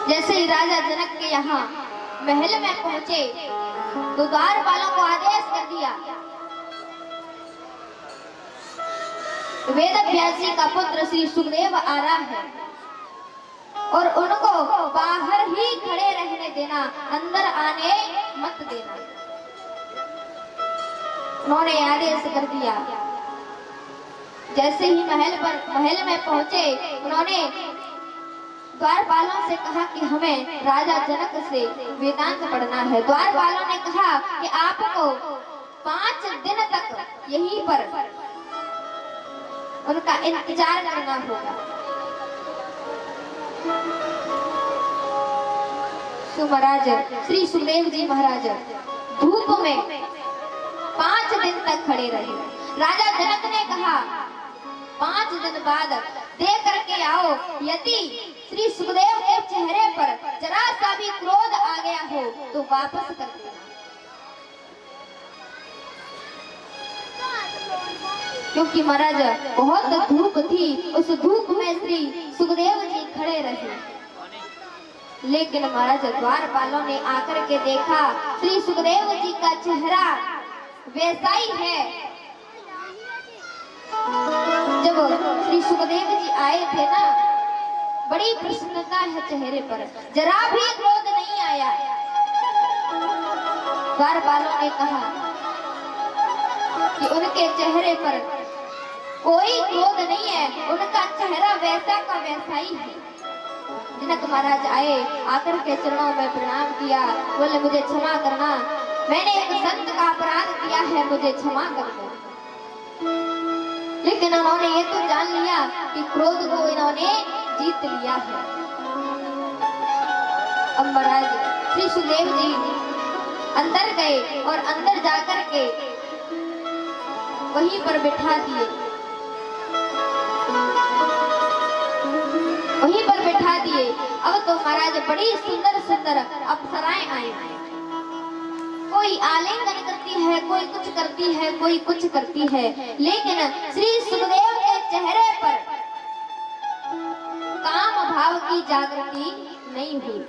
जैसे ही राजा जनक के यहाँ महल में पहुंचे तो द्वारपालों को आदेश कर दिया वेद व्यास जी का पुत्र श्री सुखदेव आ रहा है और उनको बाहर ही खड़े रहने देना, अंदर आने मत देना। उन्होंने आदेश कर दिया। जैसे ही महल में पहुंचे उन्होंने द्वारपालों से कहा कि हमें राजा जनक से वेदांत पढ़ना है। द्वारपालों ने कहा कि आपको 5 दिन तक यहीं पर उनका इंतजार करना होगा। महाराज श्री सुखदेव जी महाराज धूप में 5 दिन तक खड़े रहे। राजा जनक ने कहा 5 दिन बाद दे करके आओ। यदि श्री सुखदेव के चेहरे पर जरा सा भी क्रोध आ गया हो तो वापस कर देना। क्योंकि महाराज बहुत धूप थी, उस धूप में श्री सुखदेव जी खड़े रहे। लेकिन महाराज द्वारपालों ने आकर के देखा श्री सुखदेव जी का चेहरा वैसा ही है जब श्री सुखदेव जी आए थे ना। बड़ी प्रसन्नता है चेहरे पर, जरा भी क्रोध नहीं आया। द्वारपालों ने कहा कि उनके चेहरे पर कोई क्रोध नहीं है, उनका चेहरा वैसा का वैसा ही है। जनक महाराज आए, आकर के चरणों में प्रणाम किया। बोले मुझे क्षमा करना, मैंने एक संत का अपराध किया है, मुझे क्षमा कर दो। लेकिन उन्होंने ये तो जान लिया कि क्रोध को इन्होंने जीत लिया है। अब महाराज श्री सुखदेव जी अंदर गए और अंदर जाकर के वहीं पर बिठा दिए। वहीं पर बैठा दिए। अब तो महाराज बड़ी सुंदर सुंदर अप्सराएं आई। कोई आलिंगन करती है, कोई कुछ करती है, कोई कुछ करती है, लेकिन श्री सुखदेव के चेहरे पर काम भाव की जागृति नहीं हुई।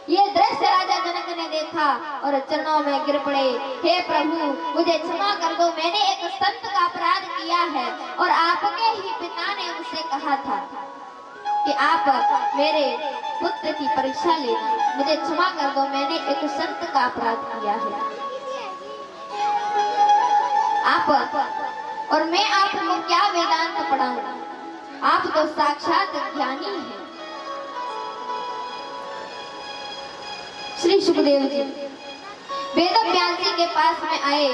ये दृश्य राजा जनक ने देखा और चरणों में गिर पड़े। हे प्रभु मुझे क्षमा कर दो, मैंने एक संत का अपराध किया है और आपके ही पिता ने मुझसे कहा था कि आप मेरे पुत्र की परीक्षा लेना, मुझे क्षमा कर दो, मैंने एक संत का अपराध किया है। आप और मैं आपको क्या वेदांत पढ़ाऊं, आप तो साक्षात ज्ञानी हैं। श्री सुखदेव जी वेद व्यास जी के पास में आए।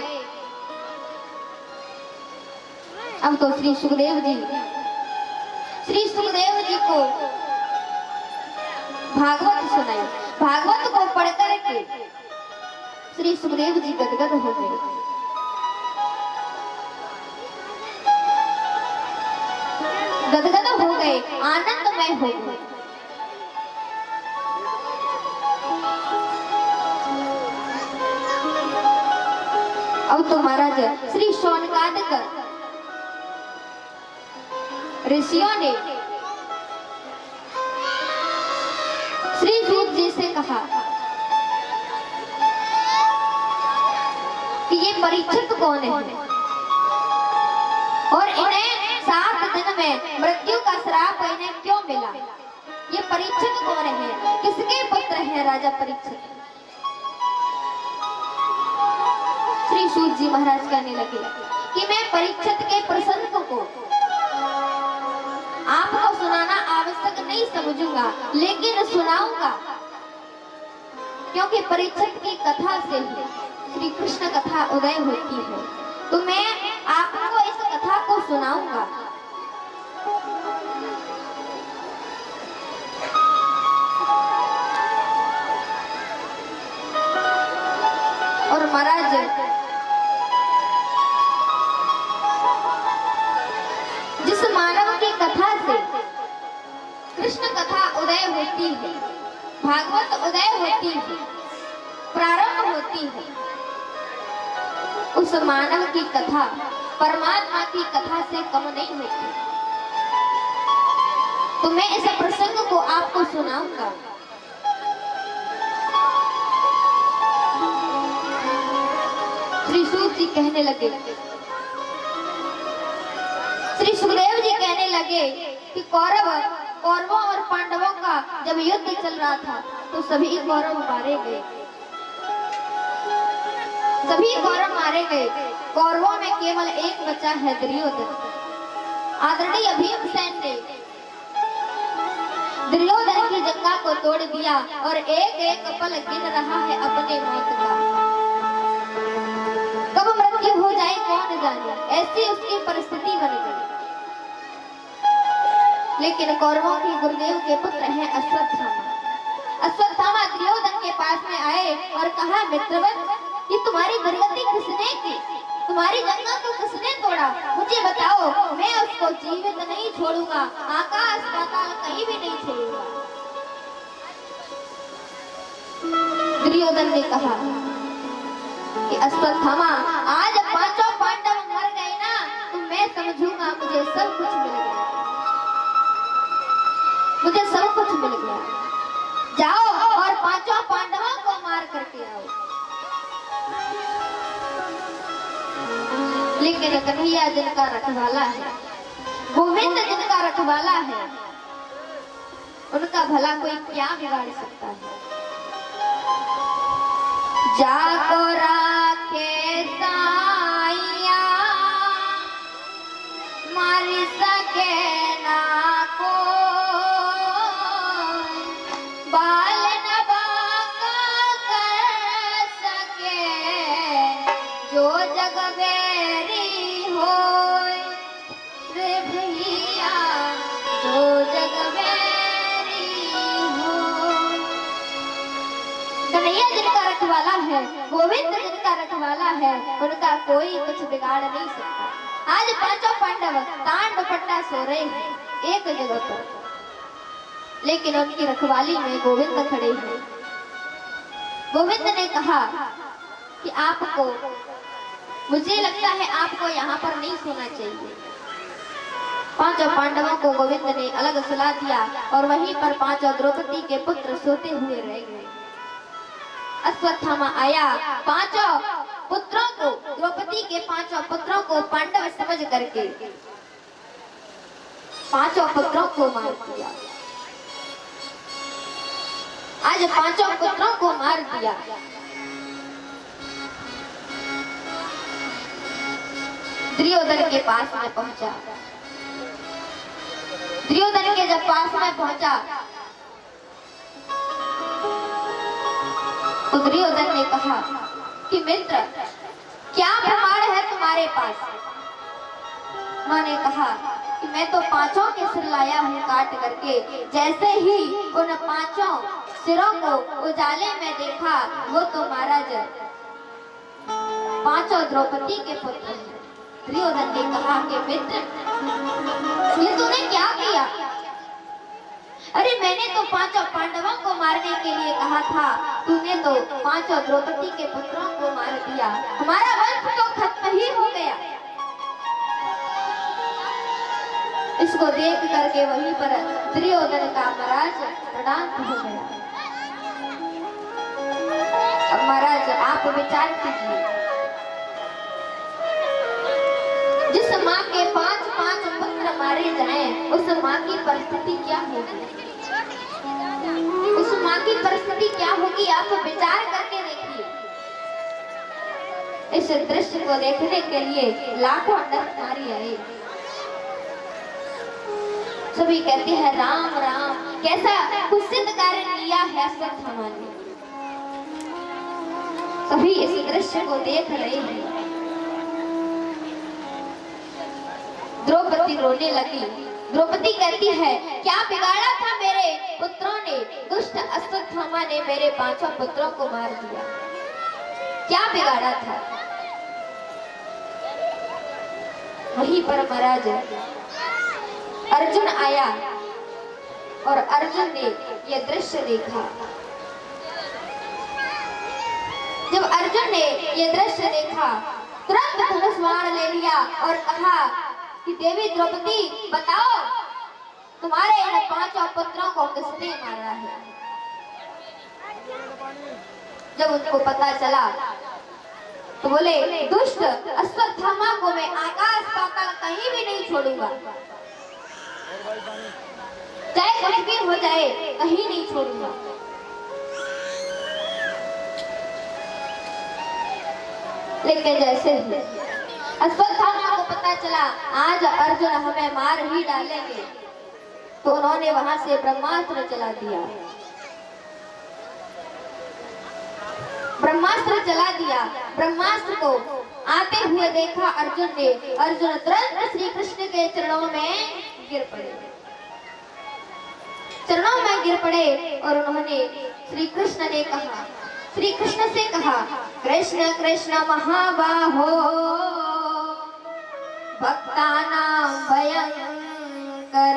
अब तो श्री सुखदेव जी को भागवत सुनाई। भागवत को पढ़कर के श्री सुखदेव जी गदगद हो गए। गदगद हो गए, आनंदमय हो गए। अब तो महाराज श्री शौनकादिक ऋषियों ने श्री सूत जी से कहा कि ये परीक्षित कौन है और इन्हें 7 दिन में मृत्यु का श्राप इन्हें क्यों मिला? ये परीक्षित कौन है? किसके पुत्र हैं राजा परीक्षित? श्री सूत जी महाराज कहने लगे कि मैं परीक्षित के प्रसंग को आपको सुनाना आवश्यक नहीं समझूंगा, लेकिन सुनाऊंगा, क्योंकि परीक्षित की कथा से ही श्री कृष्ण कथा उदय होती है। तो मैं आपको इस कथा को सुनाऊंगा। और महाराज जिस मानव की कथा से कृष्ण कथा उदय होती है, भागवत उदय होती है, प्रारंभ होती है, उस मानव की कथा परमात्मा की कथा से कम नहीं होती। तो मैं इस प्रसंग को आपको सुनाऊंगा। श्री सूत जी कहने लगे, श्री सुखदेव जी कहने लगे कि कौरवों और पांडवों का जब युद्ध चल रहा था तो सभी कौरव मारे गए, सभी कौरव मारे गए। कौरवों में केवल एक बचा है, दुर्योधन। आदरणीय भीमसेन ने दुर्योधन की जंगा को तोड़ दिया और एक एक पल गिन रहा है अपने मौत का। कब मृत्यु हो जाए कौन जाने, ऐसी उसकी परिस्थिति बन गई। लेकिन कौरवों के गुरुदेव के पुत्र हैं अश्वत्थामा। अश्वत्थामा दुर्योधन के पास में आए और कहा, मित्रवन, ये तुम्हारी दुर्गति किसने की? तुम्हारी जंगा को किसने तोड़ा? मुझे बताओ, मैं उसको जीवित नहीं छोड़ूंगा, आकाश पाताल कहीं भी नहीं छोड़ूंगा। दुर्योधन ने कहा कि अश्वत्थामा, आज 5 पांडव मर गए ना, तो मैं समझूंगा मुझे सब कुछ मिल गया, मुझे सब कुछ मिल गया। जाओ और 5 पांडवों को मार करके आओ। लेकिन कन्हैया जिनका रखवाला है, गोविंद जिनका रखवाला है, उनका भला कोई क्या बिगाड़ सकता है? जाको राखे साइया मारी सके ना को, बाल न बाका कर सके जो जग बेरी होय रे भैया, जो जग बेरी होय। कन्हैया जिनका रखवाला है, गोविंद जिनका रखवाला है, उनका कोई कुछ बिगाड़ नहीं सकता। आज 5 पांडव तांड पट्टा सो रहे हैं एक जगह पर, लेकिन उनकी रखवाली में गोविंद खड़े हैं। गोविंद ने कहा कि आपको, मुझे लगता है आपको यहाँ पर नहीं सोना चाहिए। 5 पांडवों को गोविंद ने अलग सुला दिया और वहीं पर 5 द्रौपदी के पुत्र सोते हुए रह गए। अश्वत्थामा आया, 5 पुत्रों को, द्रौपदी के 5 पुत्रों को पांडव समझ करके 5 पुत्रों को मार दिया। आज 5 पुत्रों को मार दिया। दुर्योधन के पास में पहुंचा। दुर्योधन के जब पास में पहुंचा तो दुर्योधन ने कहा कि मित्र, क्या प्रमाण है तुम्हारे पास? उन्होंने कहा कि मैं तो 5 के सिर लाया हूँ काट करके। जैसे ही उन 5 सिरों को उजाले में देखा, वो तो महाराज 5 द्रौपदी के पुत्र हैं। दुर्योधन ने कहा कि मित्र, ये तूने क्या किया? अरे मैंने तो 5 पांडवों को मारने के लिए कहा था, तूने तो 5 द्रौपदी के पुत्रों को मार दिया। हमारा वंश तो खत्म ही हो गया। इसको देख करके वहीं पर दुर्योधन का महाराज प्रणाम हो गया। अब महाराज आप विचार कीजिए, जिस माँ के 5 पुत्र मारे जाएं, उस माँ की परिस्थिति क्या होगी? उस माँ की परिस्थिति क्या होगी? आप विचार करके देखिए। इस दृश्य को देखने के लिए लाखों नर नारी आए। सभी कहते हैं राम राम, कैसा कुत्सित कार्य किया है अश्वत्थामा ने। सभी इस दृश्य को देख रहे हैं। द्रौपदी रोने लगी। द्रौपदी कहती है, क्या बिगाड़ा था मेरे पुत्रों ने? दुष्ट अश्वत्थामा ने मेरे 5 पुत्रों को मार दिया। क्या बिगाड़ा था? वहीं पर महाराज अर्जुन आया और अर्जुन ने यह दृश्य देखा। जब अर्जुन ने यह दृश्य देखा, तुरंत धनुष बाण ले लिया और कहा कि देवी द्रौपदी, बताओ तुम्हारे इन 5 पुत्रों को किसने मारा है? जब उनको पता चला तो बोले, दुष्ट अश्वत्थामा को मैं आकाश पाताल कहीं भी नहीं छोड़ूंगा, चाहे कुछ भी हो जाए, कहीं नहीं छोड़ूंगा। लेकिन जैसे ही अश्वत्थामा को पता चला आज अर्जुन हमें मार ही डालेंगे, तो उन्होंने वहां से ब्रह्मास्त्र चला दिया। ब्रह्मास्त्र चला दिया। ब्रह्मास्त्र को आते हुए देखा अर्जुन ने। अर्जुन तुरंत श्री कृष्ण के चरणों में गिर पड़े। चरणों में गिर पड़े और उन्होंने श्री कृष्ण ने कहा, श्री कृष्ण से कहा, कृष्ण कृष्ण महाबाहो भक्तानां भयंकर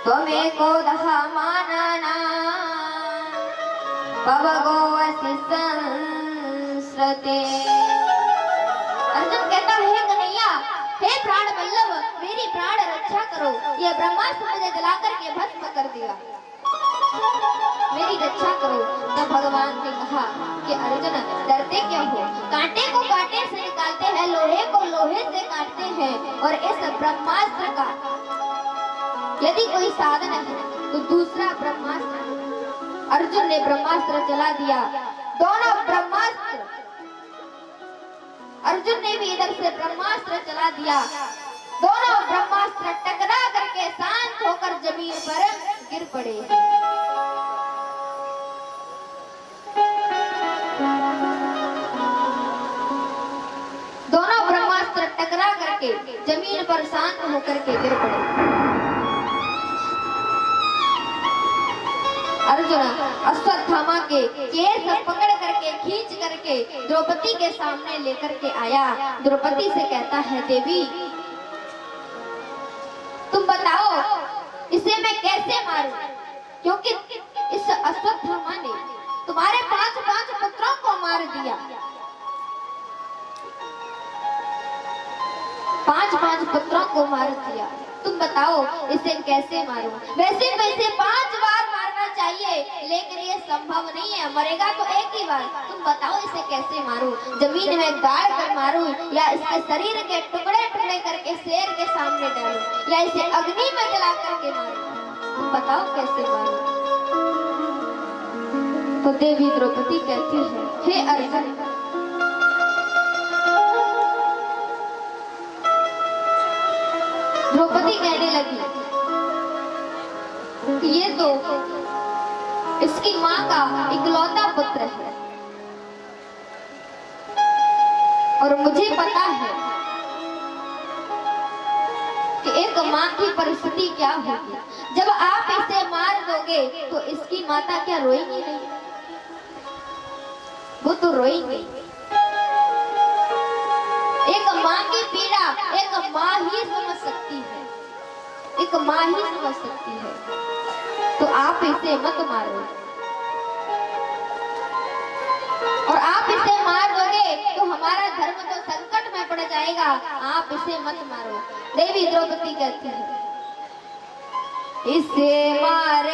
त्वमेको दहमानना भवगोऽसि संसृते। अर्जुन कहता है, कन्हैया, हे प्राण वल्लभ, मेरी प्राण रक्षा करो। यह ब्रह्मास्त्र मुझे जलाकर के भस्म कर दिया, मेरी रक्षा करो। तब भगवान ने कहा कि अर्जुन, डरते क्यों हो? कांटे को कांटे से निकालते हैं, लोहे को लोहे से काटते हैं। और इस ब्रह्मास्त्र का यदि कोई साधन है तो दूसरा ब्रह्मास्त्र। अर्जुन ने ब्रह्मास्त्र चला दिया। दोनों ब्रह्मास्त्र, अर्जुन ने भी इधर से ब्रह्मास्त्र चला दिया। दोनों ब्रह्मास्त्र टकरा करके शांत होकर जमीन पर गिर पड़े। दोनों ब्रह्मास्त्र टकरा करके जमीन पर शांत होकर के गिर पड़े। अर्जुन अश्वत्थामा के केस पकड़ करके खींच करके द्रौपदी के सामने लेकर के आया। द्रौपदी से कहता है, देवी तुम बताओ इसे मैं कैसे मारूं? क्योंकि इस अश्वत्थामा ने तुम्हारे 5 पुत्रों को मार दिया। 5 पुत्रों को मार दिया। तुम बताओ इसे कैसे मारूं? वैसे 5 बार मारना चाहिए, लेकिन ये संभव नहीं है, मरेगा तो एक ही बार। तुम बताओ इसे कैसे मारूं? जमीन में गाड़ कर मारूं, या इसके शरीर के टुकड़े टुकड़े करके शेर के सामने डालूं, या इसे अग्नि में जला करके मारूं? तुम बताओ कैसे मारूं? तो देवी द्रौपदी कहती है, हे अर्जुन, द्रौपदी कहने लगी कि ये तो इसकी माँ का इकलौता पुत्र है, और मुझे पता है कि एक माँ की परिस्थिति क्या होगी। जब आप इसे मार दोगे तो इसकी माता क्या रोएगी नहीं? वो तो रोएगी। एक माँ की पीड़ा एक माँ ही समझ सकती है, एक माँ ही समझ सकती है। तो आप इसे मत मारो, और आप इसे मार दोगे तो हमारा धर्म तो संकट में पड़ जाएगा। आप इसे मत मारो। देवी द्रौपदी कहती है, इसे मारे